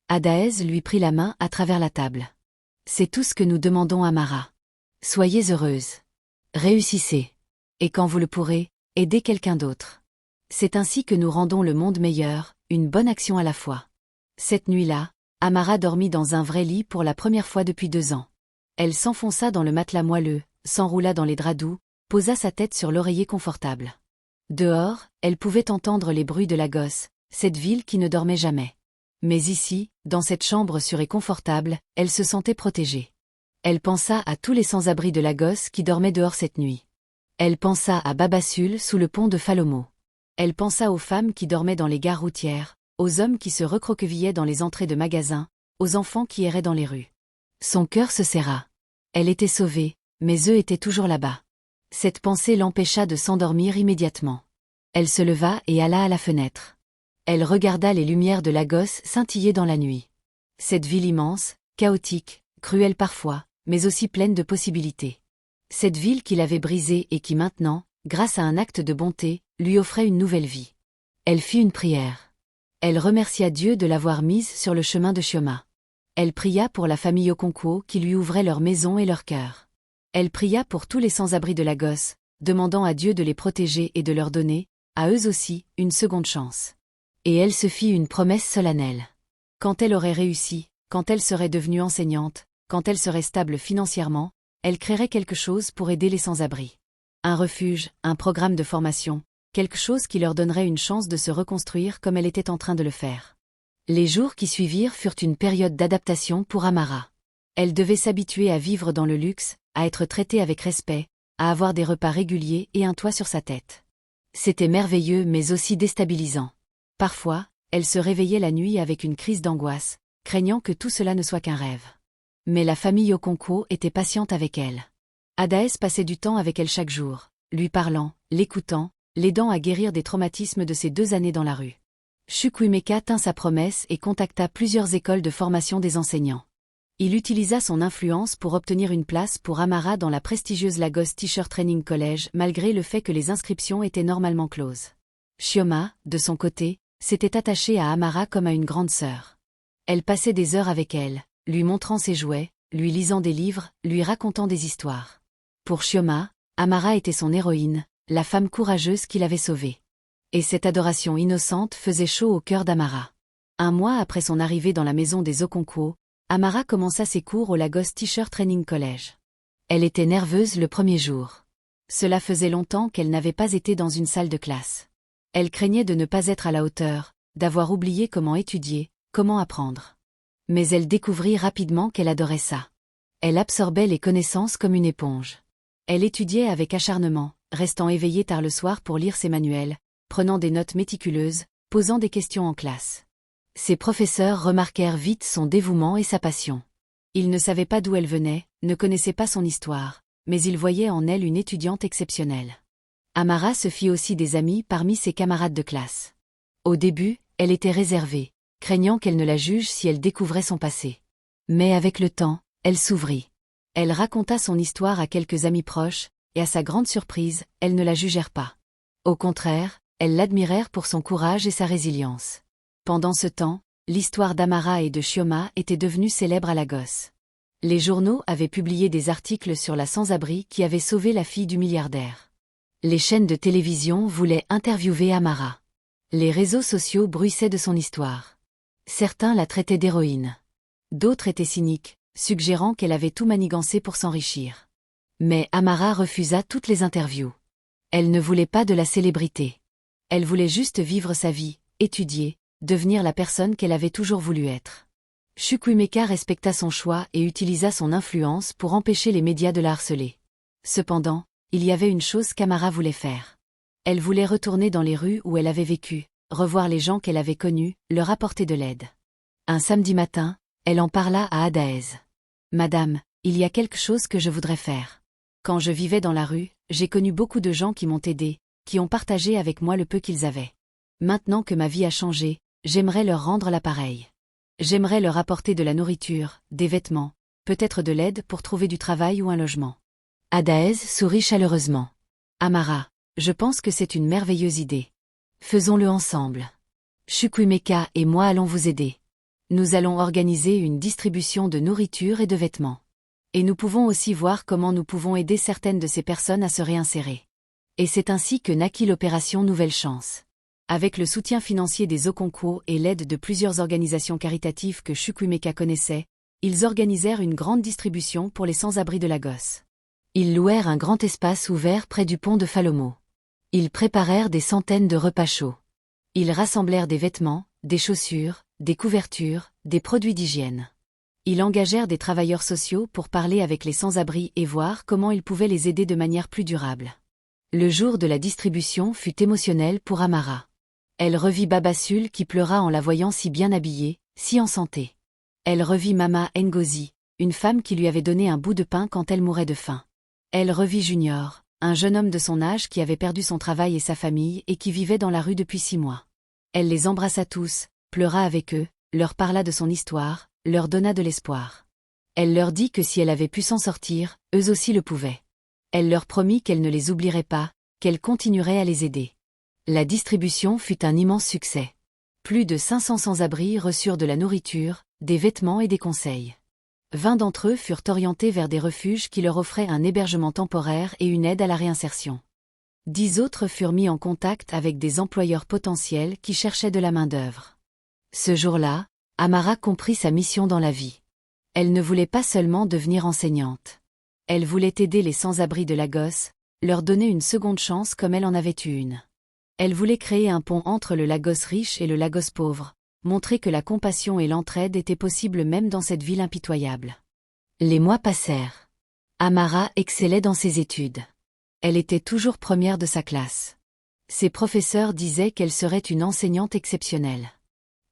Adaez lui prit la main à travers la table. « C'est tout ce que nous demandons à Amara. Soyez heureuse. Réussissez. Et quand vous le pourrez, aidez quelqu'un d'autre. C'est ainsi que nous rendons le monde meilleur, une bonne action à la fois. » Cette nuit-là, Amara dormit dans un vrai lit pour la première fois depuis 2 ans. Elle s'enfonça dans le matelas moelleux, s'enroula dans les draps doux, posa sa tête sur l'oreiller confortable. Dehors, elle pouvait entendre les bruits de Lagos, cette ville qui ne dormait jamais. Mais ici, dans cette chambre sûre et confortable, elle se sentait protégée. Elle pensa à tous les sans-abri de Lagos qui dormaient dehors cette nuit. Elle pensa à Babassul sous le pont de Falomo. Elle pensa aux femmes qui dormaient dans les gares routières, aux hommes qui se recroquevillaient dans les entrées de magasins, aux enfants qui erraient dans les rues. Son cœur se serra. Elle était sauvée, mais eux étaient toujours là-bas. Cette pensée l'empêcha de s'endormir immédiatement. Elle se leva et alla à la fenêtre. Elle regarda les lumières de Lagos scintiller dans la nuit. Cette ville immense, chaotique, cruelle parfois, mais aussi pleine de possibilités. Cette ville qu'il avait brisée et qui maintenant, grâce à un acte de bonté, lui offrait une nouvelle vie. Elle fit une prière. Elle remercia Dieu de l'avoir mise sur le chemin de Chioma. Elle pria pour la famille Okonkwo qui lui ouvrait leur maison et leur cœur. Elle pria pour tous les sans-abri de Lagos, demandant à Dieu de les protéger et de leur donner, à eux aussi, une seconde chance. Et elle se fit une promesse solennelle. Quand elle aurait réussi, quand elle serait devenue enseignante, quand elle serait stable financièrement, elle créerait quelque chose pour aider les sans-abri. Un refuge, un programme de formation, quelque chose qui leur donnerait une chance de se reconstruire comme elle était en train de le faire. Les jours qui suivirent furent une période d'adaptation pour Amara. Elle devait s'habituer à vivre dans le luxe, à être traitée avec respect, à avoir des repas réguliers et un toit sur sa tête. C'était merveilleux mais aussi déstabilisant. Parfois, elle se réveillait la nuit avec une crise d'angoisse, craignant que tout cela ne soit qu'un rêve. Mais la famille Okonkwo était patiente avec elle. Adaès passait du temps avec elle chaque jour, lui parlant, l'écoutant, l'aidant à guérir des traumatismes de ses 2 années dans la rue. Chukwuemeka tint sa promesse et contacta plusieurs écoles de formation des enseignants. Il utilisa son influence pour obtenir une place pour Amara dans la prestigieuse Lagos Teacher Training College malgré le fait que les inscriptions étaient normalement closes. Chioma, de son côté, s'était attachée à Amara comme à une grande sœur. Elle passait des heures avec elle, lui montrant ses jouets, lui lisant des livres, lui racontant des histoires. Pour Chioma, Amara était son héroïne, la femme courageuse qui l'avait sauvée. Et cette adoration innocente faisait chaud au cœur d'Amara. Un mois après son arrivée dans la maison des Okonkwo, Amara commença ses cours au Lagos Teacher Training College. Elle était nerveuse le premier jour. Cela faisait longtemps qu'elle n'avait pas été dans une salle de classe. Elle craignait de ne pas être à la hauteur, d'avoir oublié comment étudier, comment apprendre. Mais elle découvrit rapidement qu'elle adorait ça. Elle absorbait les connaissances comme une éponge. Elle étudiait avec acharnement, restant éveillée tard le soir pour lire ses manuels, prenant des notes méticuleuses, posant des questions en classe. Ses professeurs remarquèrent vite son dévouement et sa passion. Ils ne savaient pas d'où elle venait, ne connaissaient pas son histoire, mais ils voyaient en elle une étudiante exceptionnelle. Amara se fit aussi des amis parmi ses camarades de classe. Au début, elle était réservée, craignant qu'elle ne la juge si elle découvrait son passé. Mais avec le temps, elle s'ouvrit. Elle raconta son histoire à quelques amis proches, et à sa grande surprise, elles ne la jugèrent pas. Au contraire, elles l'admirèrent pour son courage et sa résilience. Pendant ce temps, l'histoire d'Amara et de Chioma était devenue célèbre à Lagos. Les journaux avaient publié des articles sur la sans-abri qui avait sauvé la fille du milliardaire. Les chaînes de télévision voulaient interviewer Amara. Les réseaux sociaux bruissaient de son histoire. Certains la traitaient d'héroïne. D'autres étaient cyniques, suggérant qu'elle avait tout manigancé pour s'enrichir. Mais Amara refusa toutes les interviews. Elle ne voulait pas de la célébrité. Elle voulait juste vivre sa vie, étudier, devenir la personne qu'elle avait toujours voulu être. Chukwuemeka respecta son choix et utilisa son influence pour empêcher les médias de la harceler. Cependant, il y avait une chose qu'Amara voulait faire. Elle voulait retourner dans les rues où elle avait vécu, revoir les gens qu'elle avait connus, leur apporter de l'aide. Un samedi matin, elle en parla à Adaès. « Madame, il y a quelque chose que je voudrais faire. Quand je vivais dans la rue, j'ai connu beaucoup de gens qui m'ont aidé, qui ont partagé avec moi le peu qu'ils avaient. Maintenant que ma vie a changé, j'aimerais leur rendre l'appareil. J'aimerais leur apporter de la nourriture, des vêtements, peut-être de l'aide pour trouver du travail ou un logement. » Adaès sourit chaleureusement. « Amara, je pense que c'est une merveilleuse idée. Faisons-le ensemble. Chukwuemeka et moi allons vous aider. Nous allons organiser une distribution de nourriture et de vêtements. Et nous pouvons aussi voir comment nous pouvons aider certaines de ces personnes à se réinsérer. » Et c'est ainsi que naquit l'opération Nouvelle Chance. Avec le soutien financier des Okonkwo et l'aide de plusieurs organisations caritatives que Chukwuemeka connaissait, ils organisèrent une grande distribution pour les sans-abri de Lagos. Ils louèrent un grand espace ouvert près du pont de Falomo. Ils préparèrent des centaines de repas chauds. Ils rassemblèrent des vêtements, des chaussures, des couvertures, des produits d'hygiène. Ils engagèrent des travailleurs sociaux pour parler avec les sans-abri et voir comment ils pouvaient les aider de manière plus durable. Le jour de la distribution fut émotionnel pour Amara. Elle revit Baba Sul qui pleura en la voyant si bien habillée, si en santé. Elle revit Mama Ngozi, une femme qui lui avait donné un bout de pain quand elle mourait de faim. Elle revit Junior, un jeune homme de son âge qui avait perdu son travail et sa famille et qui vivait dans la rue depuis 6 mois. Elle les embrassa tous, pleura avec eux, leur parla de son histoire, leur donna de l'espoir. Elle leur dit que si elle avait pu s'en sortir, eux aussi le pouvaient. Elle leur promit qu'elle ne les oublierait pas, qu'elle continuerait à les aider. La distribution fut un immense succès. Plus de 500 sans-abri reçurent de la nourriture, des vêtements et des conseils. 20 d'entre eux furent orientés vers des refuges qui leur offraient un hébergement temporaire et une aide à la réinsertion. 10 autres furent mis en contact avec des employeurs potentiels qui cherchaient de la main-d'œuvre. Ce jour-là, Amara comprit sa mission dans la vie. Elle ne voulait pas seulement devenir enseignante. Elle voulait aider les sans-abri de Lagos, leur donner une seconde chance comme elle en avait eu une. Elle voulait créer un pont entre le Lagos riche et le Lagos pauvre, montrer que la compassion et l'entraide étaient possibles même dans cette ville impitoyable. Les mois passèrent. Amara excellait dans ses études. Elle était toujours première de sa classe. Ses professeurs disaient qu'elle serait une enseignante exceptionnelle.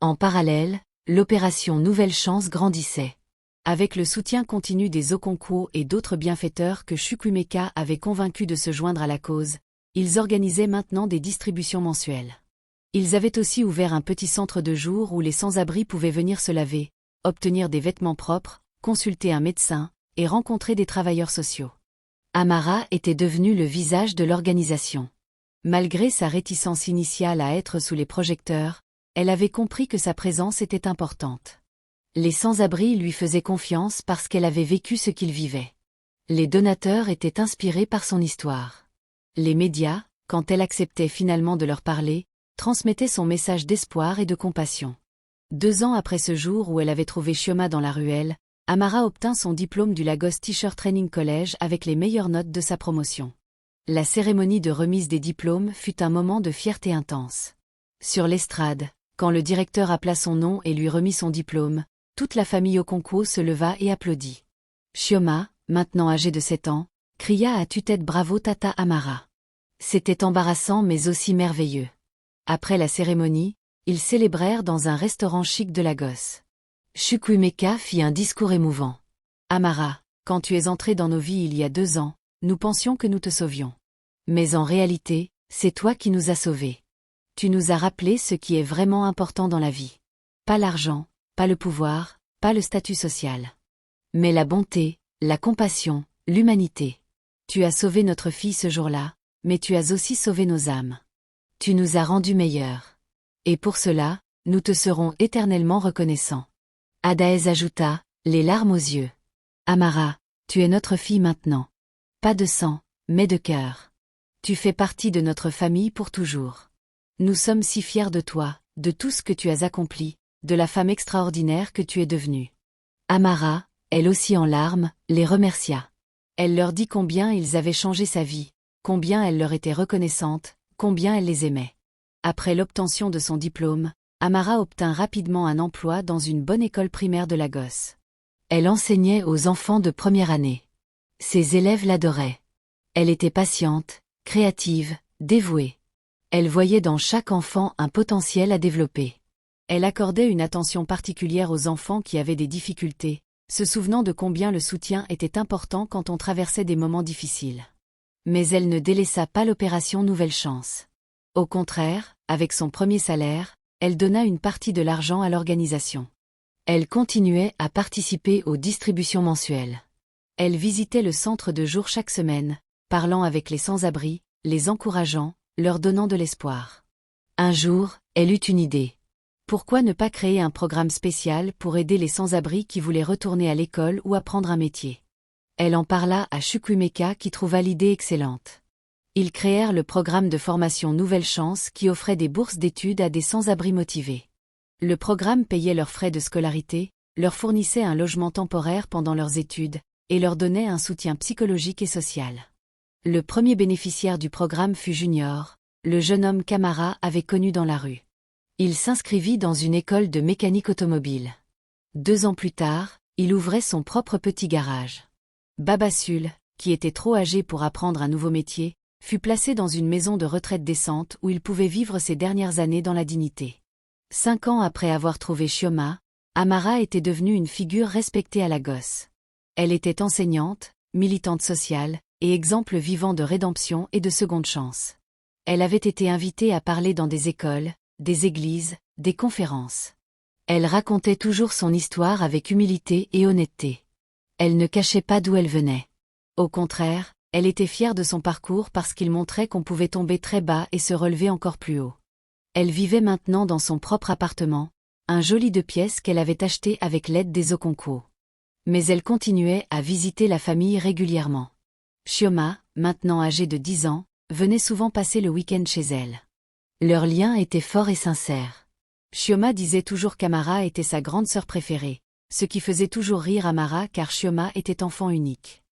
En parallèle, l'opération Nouvelle Chance grandissait. Avec le soutien continu des Okonkwo et d'autres bienfaiteurs que Chukwuemeka avait convaincus de se joindre à la cause, ils organisaient maintenant des distributions mensuelles. Ils avaient aussi ouvert un petit centre de jour où les sans-abri pouvaient venir se laver, obtenir des vêtements propres, consulter un médecin et rencontrer des travailleurs sociaux. Amara était devenue le visage de l'organisation. Malgré sa réticence initiale à être sous les projecteurs, elle avait compris que sa présence était importante. Les sans-abri lui faisaient confiance parce qu'elle avait vécu ce qu'ils vivaient. Les donateurs étaient inspirés par son histoire. Les médias, quand elle acceptait finalement de leur parler, transmettaient son message d'espoir et de compassion. 2 ans après ce jour où elle avait trouvé Chioma dans la ruelle, Amara obtint son diplôme du Lagos Teacher Training College avec les meilleures notes de sa promotion. La cérémonie de remise des diplômes fut un moment de fierté intense. Sur l'estrade, quand le directeur appela son nom et lui remit son diplôme, toute la famille Okonkwo se leva et applaudit. Chioma, maintenant âgée de 7 ans, cria à tue-tête bravo Tata Amara. C'était embarrassant mais aussi merveilleux. Après la cérémonie, ils célébrèrent dans un restaurant chic de Lagos. Chukwuemeka fit un discours émouvant. Amara, quand tu es entrée dans nos vies il y a 2 ans, nous pensions que nous te sauvions. Mais en réalité, c'est toi qui nous as sauvés. Tu nous as rappelé ce qui est vraiment important dans la vie. Pas l'argent, pas le pouvoir, pas le statut social. Mais la bonté, la compassion, l'humanité. Tu as sauvé notre fille ce jour-là, mais tu as aussi sauvé nos âmes. Tu nous as rendus meilleurs. Et pour cela, nous te serons éternellement reconnaissants. Adaez ajouta, les larmes aux yeux. Amara, tu es notre fille maintenant. Pas de sang, mais de cœur. Tu fais partie de notre famille pour toujours. Nous sommes si fiers de toi, de tout ce que tu as accompli, de la femme extraordinaire que tu es devenue. Amara, elle aussi en larmes, les remercia. Elle leur dit combien ils avaient changé sa vie, combien elle leur était reconnaissante, combien elle les aimait. Après l'obtention de son diplôme, Amara obtint rapidement un emploi dans une bonne école primaire de Lagos. Elle enseignait aux enfants de première année. Ses élèves l'adoraient. Elle était patiente, créative, dévouée. Elle voyait dans chaque enfant un potentiel à développer. Elle accordait une attention particulière aux enfants qui avaient des difficultés, se souvenant de combien le soutien était important quand on traversait des moments difficiles. Mais elle ne délaissa pas l'opération Nouvelle Chance. Au contraire, avec son premier salaire, elle donna une partie de l'argent à l'organisation. Elle continuait à participer aux distributions mensuelles. Elle visitait le centre de jour chaque semaine, parlant avec les sans-abri, les encourageant, leur donnant de l'espoir. Un jour, elle eut une idée. Pourquoi ne pas créer un programme spécial pour aider les sans-abri qui voulaient retourner à l'école ou apprendre un métier? Elle en parla à Chukwuemeka qui trouva l'idée excellente. Ils créèrent le programme de formation Nouvelle Chance qui offrait des bourses d'études à des sans-abri motivés. Le programme payait leurs frais de scolarité, leur fournissait un logement temporaire pendant leurs études, et leur donnait un soutien psychologique et social. Le premier bénéficiaire du programme fut Junior, le jeune homme qu'Amara avait connu dans la rue. Il s'inscrivit dans une école de mécanique automobile. 2 ans plus tard, il ouvrait son propre petit garage. Babasul, qui était trop âgé pour apprendre un nouveau métier, fut placé dans une maison de retraite décente où il pouvait vivre ses dernières années dans la dignité. 5 ans après avoir trouvé Chioma, Amara était devenue une figure respectée à Lagos. Elle était enseignante, militante sociale, et exemple vivant de rédemption et de seconde chance. Elle avait été invitée à parler dans des écoles, des églises, des conférences. Elle racontait toujours son histoire avec humilité et honnêteté. Elle ne cachait pas d'où elle venait. Au contraire, elle était fière de son parcours parce qu'il montrait qu'on pouvait tomber très bas et se relever encore plus haut. Elle vivait maintenant dans son propre appartement, un joli 2 pièces qu'elle avait acheté avec l'aide des Okonkwo. Mais elle continuait à visiter la famille régulièrement. Chioma, maintenant âgée de 10 ans, venait souvent passer le week-end chez elle. Leur lien était fort et sincère. Chioma disait toujours qu'Amara était sa grande sœur préférée, ce qui faisait toujours rire Amara car Chioma était enfant unique.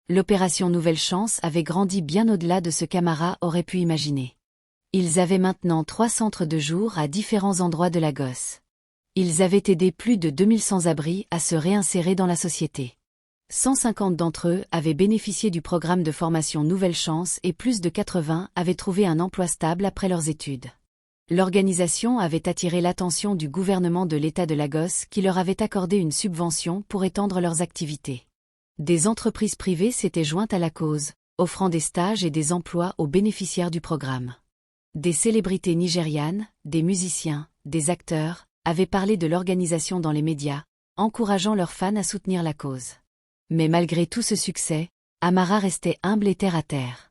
L'opération Nouvelle Chance avait grandi bien au-delà de ce qu'Amara aurait pu imaginer. Ils avaient maintenant 3 centres de jour à différents endroits de Lagos. Ils avaient aidé plus de 2000 sans-abri à se réinsérer dans la société. 150 d'entre eux avaient bénéficié du programme de formation Nouvelle Chance et plus de 80 avaient trouvé un emploi stable après leurs études. L'organisation avait attiré l'attention du gouvernement de l'État de Lagos qui leur avait accordé une subvention pour étendre leurs activités. Des entreprises privées s'étaient jointes à la cause, offrant des stages et des emplois aux bénéficiaires du programme. Des célébrités nigérianes, des musiciens, des acteurs, avaient parlé de l'organisation dans les médias, encourageant leurs fans à soutenir la cause. Mais malgré tout ce succès, Amara restait humble et terre à terre.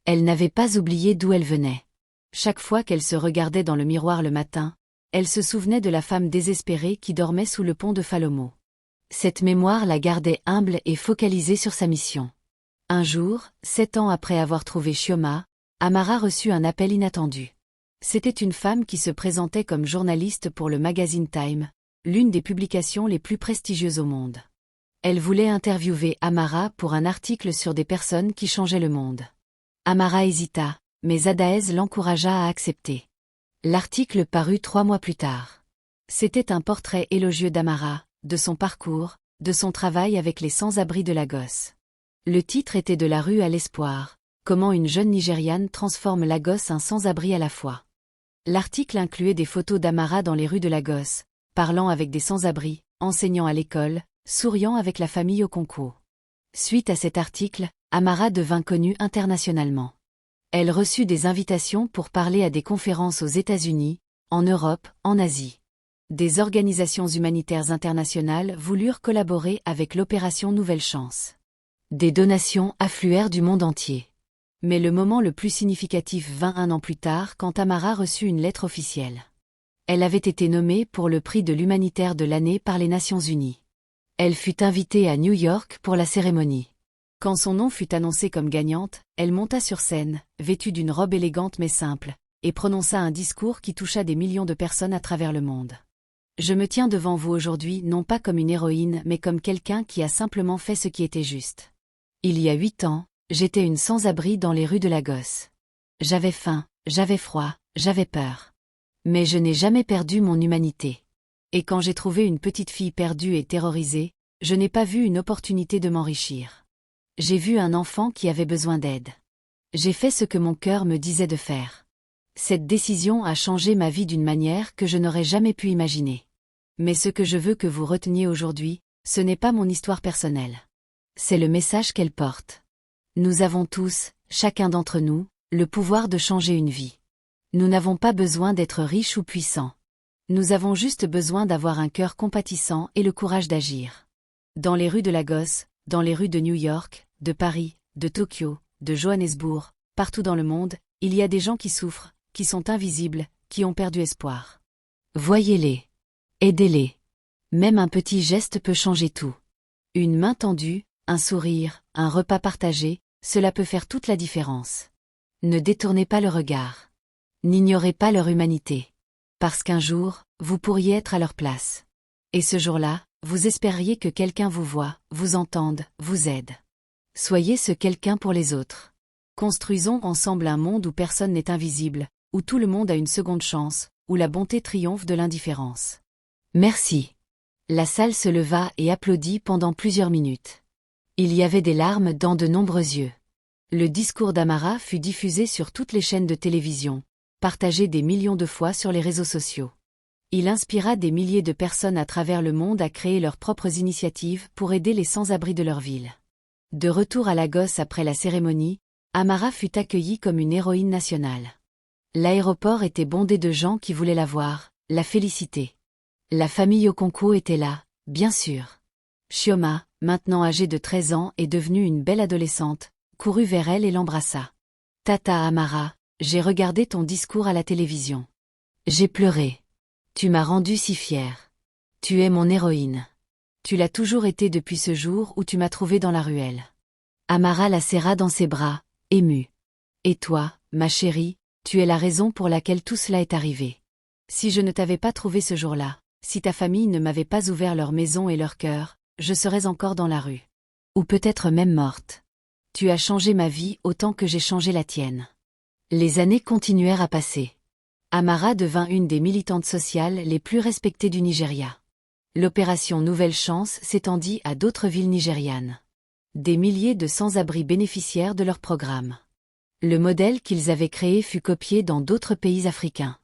Elle n'avait pas oublié d'où elle venait. Chaque fois qu'elle se regardait dans le miroir le matin, elle se souvenait de la femme désespérée qui dormait sous le pont de Falomo. Cette mémoire la gardait humble et focalisée sur sa mission. Un jour, 7 ans après avoir trouvé Chioma, Amara reçut un appel inattendu. C'était une femme qui se présentait comme journaliste pour le magazine Time, l'une des publications les plus prestigieuses au monde. Elle voulait interviewer Amara pour un article sur des personnes qui changeaient le monde. Amara hésita, mais Zadaez l'encouragea à accepter. L'article parut 3 mois plus tard. C'était un portrait élogieux d'Amara, de son parcours, de son travail avec les sans-abri de Lagos. Le titre était De la rue à l'espoir, comment une jeune Nigériane transforme Lagos un sans-abri à la fois. L'article incluait des photos d'Amara dans les rues de Lagos, parlant avec des sans-abri, enseignant à l'école, souriant avec la famille Okonkwo. Suite à cet article, Amara devint connue internationalement. Elle reçut des invitations pour parler à des conférences aux États-Unis, en Europe, en Asie. Des organisations humanitaires internationales voulurent collaborer avec l'opération Nouvelle Chance. Des donations affluèrent du monde entier. Mais le moment le plus significatif vint 1 an plus tard quand Amara reçut une lettre officielle. Elle avait été nommée pour le prix de l'humanitaire de l'année par les Nations Unies. Elle fut invitée à New York pour la cérémonie. Quand son nom fut annoncé comme gagnante, elle monta sur scène, vêtue d'une robe élégante mais simple, et prononça un discours qui toucha des millions de personnes à travers le monde. Je me tiens devant vous aujourd'hui non pas comme une héroïne mais comme quelqu'un qui a simplement fait ce qui était juste. Il y a 8 ans, j'étais une sans-abri dans les rues de Lagos. J'avais faim, j'avais froid, j'avais peur. Mais je n'ai jamais perdu mon humanité. Et quand j'ai trouvé une petite fille perdue et terrorisée, je n'ai pas vu une opportunité de m'enrichir. J'ai vu un enfant qui avait besoin d'aide. J'ai fait ce que mon cœur me disait de faire. Cette décision a changé ma vie d'une manière que je n'aurais jamais pu imaginer. Mais ce que je veux que vous reteniez aujourd'hui, ce n'est pas mon histoire personnelle. C'est le message qu'elle porte. Nous avons tous, chacun d'entre nous, le pouvoir de changer une vie. Nous n'avons pas besoin d'être riches ou puissants. Nous avons juste besoin d'avoir un cœur compatissant et le courage d'agir. Dans les rues de Lagos, dans les rues de New York, de Paris, de Tokyo, de Johannesburg, partout dans le monde, il y a des gens qui souffrent, qui sont invisibles, qui ont perdu espoir. Voyez-les. Aidez-les. Même un petit geste peut changer tout. Une main tendue, un sourire, un repas partagé, cela peut faire toute la différence. Ne détournez pas le regard. N'ignorez pas leur humanité. Parce qu'un jour, vous pourriez être à leur place. Et ce jour-là, vous espériez que quelqu'un vous voie, vous entende, vous aide. Soyez ce quelqu'un pour les autres. Construisons ensemble un monde où personne n'est invisible, où tout le monde a une seconde chance, où la bonté triomphe de l'indifférence. Merci. La salle se leva et applaudit pendant plusieurs minutes. Il y avait des larmes dans de nombreux yeux. Le discours d'Amara fut diffusé sur toutes les chaînes de télévision, partagé des millions de fois sur les réseaux sociaux. Il inspira des milliers de personnes à travers le monde à créer leurs propres initiatives pour aider les sans-abri de leur ville. De retour à Lagos après la cérémonie, Amara fut accueillie comme une héroïne nationale. L'aéroport était bondé de gens qui voulaient la voir, la féliciter. La famille Okonkwo était là, bien sûr. Chioma, maintenant âgée de 13 ans et devenue une belle adolescente, courut vers elle et l'embrassa. « Tata Amara, j'ai regardé ton discours à la télévision. J'ai pleuré. Tu m'as rendue si fière. Tu es mon héroïne. Tu l'as toujours été depuis ce jour où tu m'as trouvée dans la ruelle. » Amara la serra dans ses bras, émue. « Et toi, ma chérie, tu es la raison pour laquelle tout cela est arrivé. Si je ne t'avais pas trouvée ce jour-là, si ta famille ne m'avait pas ouvert leur maison et leur cœur, je serais encore dans la rue. Ou peut-être même morte. Tu as changé ma vie autant que j'ai changé la tienne. » Les années continuèrent à passer. Amara devint une des militantes sociales les plus respectées du Nigeria. L'opération Nouvelle Chance s'étendit à d'autres villes nigérianes. Des milliers de sans-abri bénéficièrent de leur programme. Le modèle qu'ils avaient créé fut copié dans d'autres pays africains.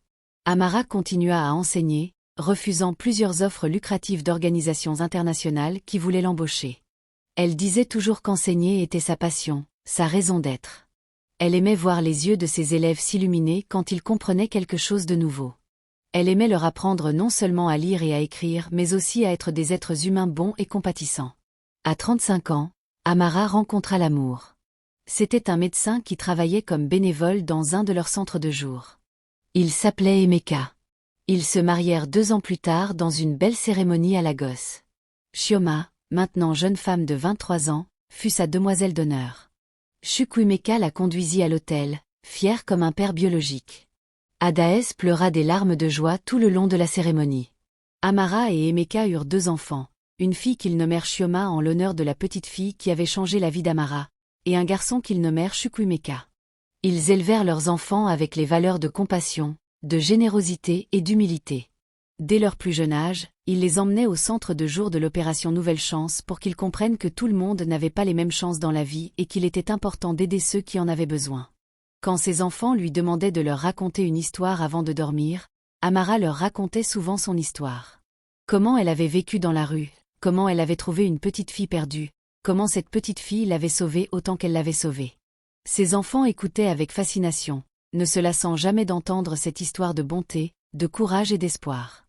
Amara continua à enseigner, refusant plusieurs offres lucratives d'organisations internationales qui voulaient l'embaucher. Elle disait toujours qu'enseigner était sa passion, sa raison d'être. Elle aimait voir les yeux de ses élèves s'illuminer quand ils comprenaient quelque chose de nouveau. Elle aimait leur apprendre non seulement à lire et à écrire mais aussi à être des êtres humains bons et compatissants. À 35 ans, Amara rencontra l'amour. C'était un médecin qui travaillait comme bénévole dans un de leurs centres de jour. Il s'appelait Emeka. Ils se marièrent 2 ans plus tard dans une belle cérémonie à Lagos. Chioma, maintenant jeune femme de 23 ans, fut sa demoiselle d'honneur. Chukwuemeka la conduisit à l'hôtel, fière comme un père biologique. Adaès pleura des larmes de joie tout le long de la cérémonie. Amara et Emeka eurent 2 enfants, une fille qu'ils nommèrent Chioma en l'honneur de la petite fille qui avait changé la vie d'Amara, et un garçon qu'ils nommèrent Chukwuemeka. Ils élevèrent leurs enfants avec les valeurs de compassion, de générosité et d'humilité. Dès leur plus jeune âge, ils les emmenaient au centre de jour de l'opération Nouvelle Chance pour qu'ils comprennent que tout le monde n'avait pas les mêmes chances dans la vie et qu'il était important d'aider ceux qui en avaient besoin. Quand ses enfants lui demandaient de leur raconter une histoire avant de dormir, Amara leur racontait souvent son histoire. Comment elle avait vécu dans la rue, comment elle avait trouvé une petite fille perdue, comment cette petite fille l'avait sauvée autant qu'elle l'avait sauvée. Ses enfants écoutaient avec fascination, ne se lassant jamais d'entendre cette histoire de bonté, de courage et d'espoir.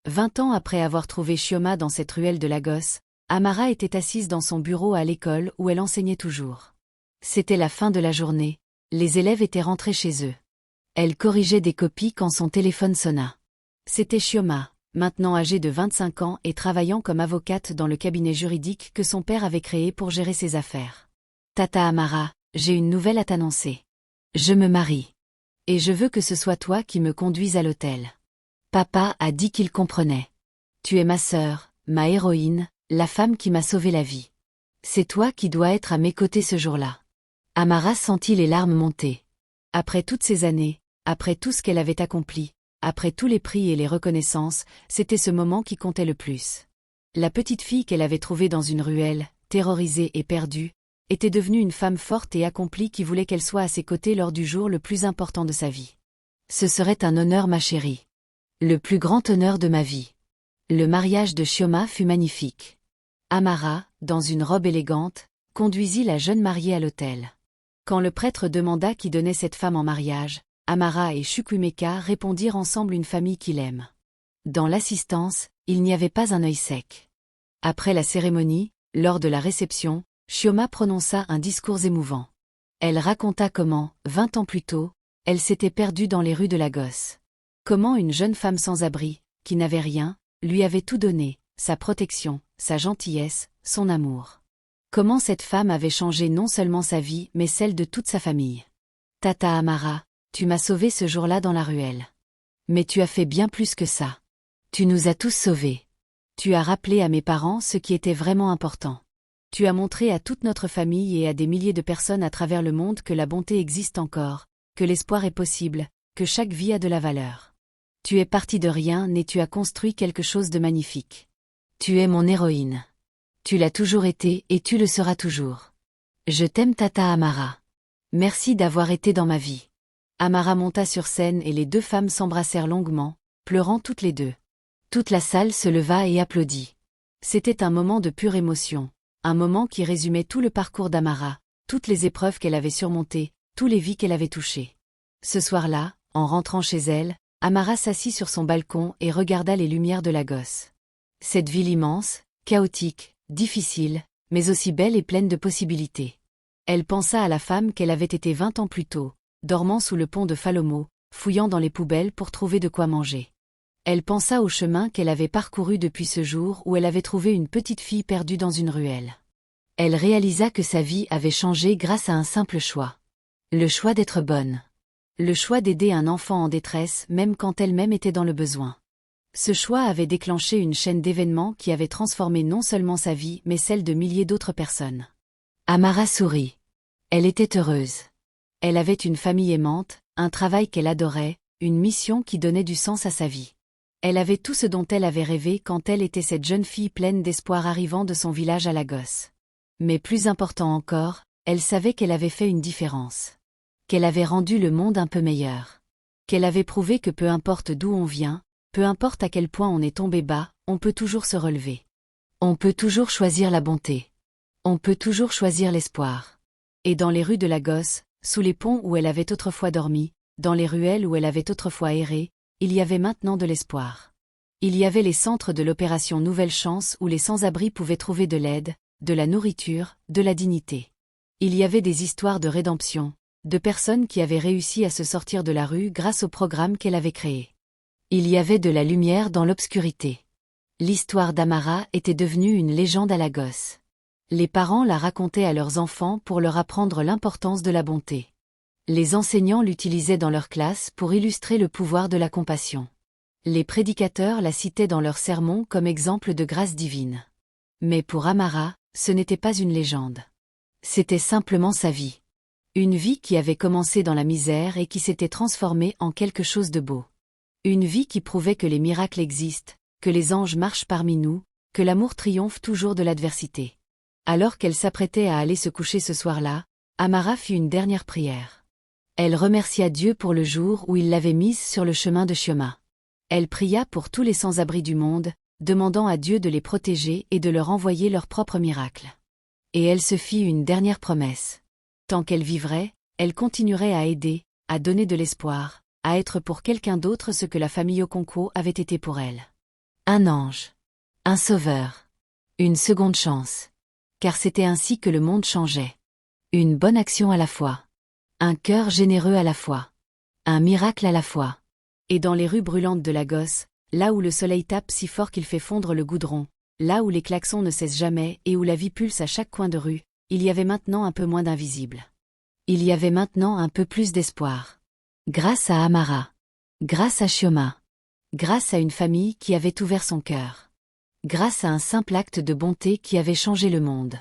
20 ans après avoir trouvé Chioma dans cette ruelle de Lagos, Amara était assise dans son bureau à l'école où elle enseignait toujours. C'était la fin de la journée, les élèves étaient rentrés chez eux. Elle corrigeait des copies quand son téléphone sonna. C'était Chioma, maintenant âgée de 25 ans et travaillant comme avocate dans le cabinet juridique que son père avait créé pour gérer ses affaires. « Tata Amara, j'ai une nouvelle à t'annoncer. Je me marie. Et je veux que ce soit toi qui me conduise à l'hôtel. Papa a dit qu'il comprenait. Tu es ma sœur, ma héroïne, la femme qui m'a sauvé la vie. C'est toi qui dois être à mes côtés ce jour-là. » Amara sentit les larmes monter. Après toutes ces années, après tout ce qu'elle avait accompli, après tous les prix et les reconnaissances, c'était ce moment qui comptait le plus. La petite fille qu'elle avait trouvée dans une ruelle, terrorisée et perdue, était devenue une femme forte et accomplie qui voulait qu'elle soit à ses côtés lors du jour le plus important de sa vie. Ce serait un honneur, ma chérie. Le plus grand honneur de ma vie. Le mariage de Chioma fut magnifique. Amara, dans une robe élégante, conduisit la jeune mariée à l'autel. Quand le prêtre demanda qui donnait cette femme en mariage, Amara et Chukwuemeka répondirent ensemble une famille qu'il aime. Dans l'assistance, il n'y avait pas un œil sec. Après la cérémonie, lors de la réception, Chioma prononça un discours émouvant. Elle raconta comment, 20 ans plus tôt, elle s'était perdue dans les rues de Lagos. Comment une jeune femme sans abri, qui n'avait rien, lui avait tout donné, sa protection, sa gentillesse, son amour. Comment cette femme avait changé non seulement sa vie mais celle de toute sa famille. « Tata Amara, tu m'as sauvée ce jour-là dans la ruelle. Mais tu as fait bien plus que ça. Tu nous as tous sauvés. Tu as rappelé à mes parents ce qui était vraiment important. Tu as montré à toute notre famille et à des milliers de personnes à travers le monde que la bonté existe encore, que l'espoir est possible, que chaque vie a de la valeur. Tu es partie de rien et tu as construit quelque chose de magnifique. Tu es mon héroïne. Tu l'as toujours été et tu le seras toujours. Je t'aime Tata Amara. Merci d'avoir été dans ma vie. Amara monta sur scène et les deux femmes s'embrassèrent longuement, pleurant toutes les deux. Toute la salle se leva et applaudit. C'était un moment de pure émotion, un moment qui résumait tout le parcours d'Amara, toutes les épreuves qu'elle avait surmontées, tous les vies qu'elle avait touchées. Ce soir-là, en rentrant chez elle, Amara s'assit sur son balcon et regarda les lumières de Lagos. Cette ville immense, chaotique, difficile, mais aussi belle et pleine de possibilités. Elle pensa à la femme qu'elle avait été 20 ans plus tôt, dormant sous le pont de Falomo, fouillant dans les poubelles pour trouver de quoi manger. Elle pensa au chemin qu'elle avait parcouru depuis ce jour où elle avait trouvé une petite fille perdue dans une ruelle. Elle réalisa que sa vie avait changé grâce à un simple choix. Le choix d'être bonne. Le choix d'aider un enfant en détresse même quand elle-même était dans le besoin. Ce choix avait déclenché une chaîne d'événements qui avait transformé non seulement sa vie mais celle de milliers d'autres personnes. Amara sourit. Elle était heureuse. Elle avait une famille aimante, un travail qu'elle adorait, une mission qui donnait du sens à sa vie. Elle avait tout ce dont elle avait rêvé quand elle était cette jeune fille pleine d'espoir arrivant de son village à Lagos. Mais plus important encore, elle savait qu'elle avait fait une différence. Qu'elle avait rendu le monde un peu meilleur. Qu'elle avait prouvé que peu importe d'où on vient, peu importe à quel point on est tombé bas, on peut toujours se relever. On peut toujours choisir la bonté. On peut toujours choisir l'espoir. Et dans les rues de Lagos, sous les ponts où elle avait autrefois dormi, dans les ruelles où elle avait autrefois erré, il y avait maintenant de l'espoir. Il y avait les centres de l'opération Nouvelle Chance où les sans-abri pouvaient trouver de l'aide, de la nourriture, de la dignité. Il y avait des histoires de rédemption, de personnes qui avaient réussi à se sortir de la rue grâce au programme qu'elle avait créé. Il y avait de la lumière dans l'obscurité. L'histoire d'Amara était devenue une légende à Lagos. Les parents la racontaient à leurs enfants pour leur apprendre l'importance de la bonté. Les enseignants l'utilisaient dans leur classe pour illustrer le pouvoir de la compassion. Les prédicateurs la citaient dans leurs sermons comme exemple de grâce divine. Mais pour Amara, ce n'était pas une légende. C'était simplement sa vie. Une vie qui avait commencé dans la misère et qui s'était transformée en quelque chose de beau. Une vie qui prouvait que les miracles existent, que les anges marchent parmi nous, que l'amour triomphe toujours de l'adversité. Alors qu'elle s'apprêtait à aller se coucher ce soir-là, Amara fit une dernière prière. Elle remercia Dieu pour le jour où il l'avait mise sur le chemin de Chioma. Elle pria pour tous les sans-abri du monde, demandant à Dieu de les protéger et de leur envoyer leur propre miracle. Et elle se fit une dernière promesse. Tant qu'elle vivrait, elle continuerait à aider, à donner de l'espoir, à être pour quelqu'un d'autre ce que la famille Okonkwo avait été pour elle. Un ange. Un sauveur. Une seconde chance. Car c'était ainsi que le monde changeait. Une bonne action à la fois. Un cœur généreux à la fois. Un miracle à la fois. Et dans les rues brûlantes de Lagos, là où le soleil tape si fort qu'il fait fondre le goudron, là où les klaxons ne cessent jamais et où la vie pulse à chaque coin de rue, il y avait maintenant un peu moins d'invisible. Il y avait maintenant un peu plus d'espoir. Grâce à Amara. Grâce à Chioma. Grâce à une famille qui avait ouvert son cœur. Grâce à un simple acte de bonté qui avait changé le monde.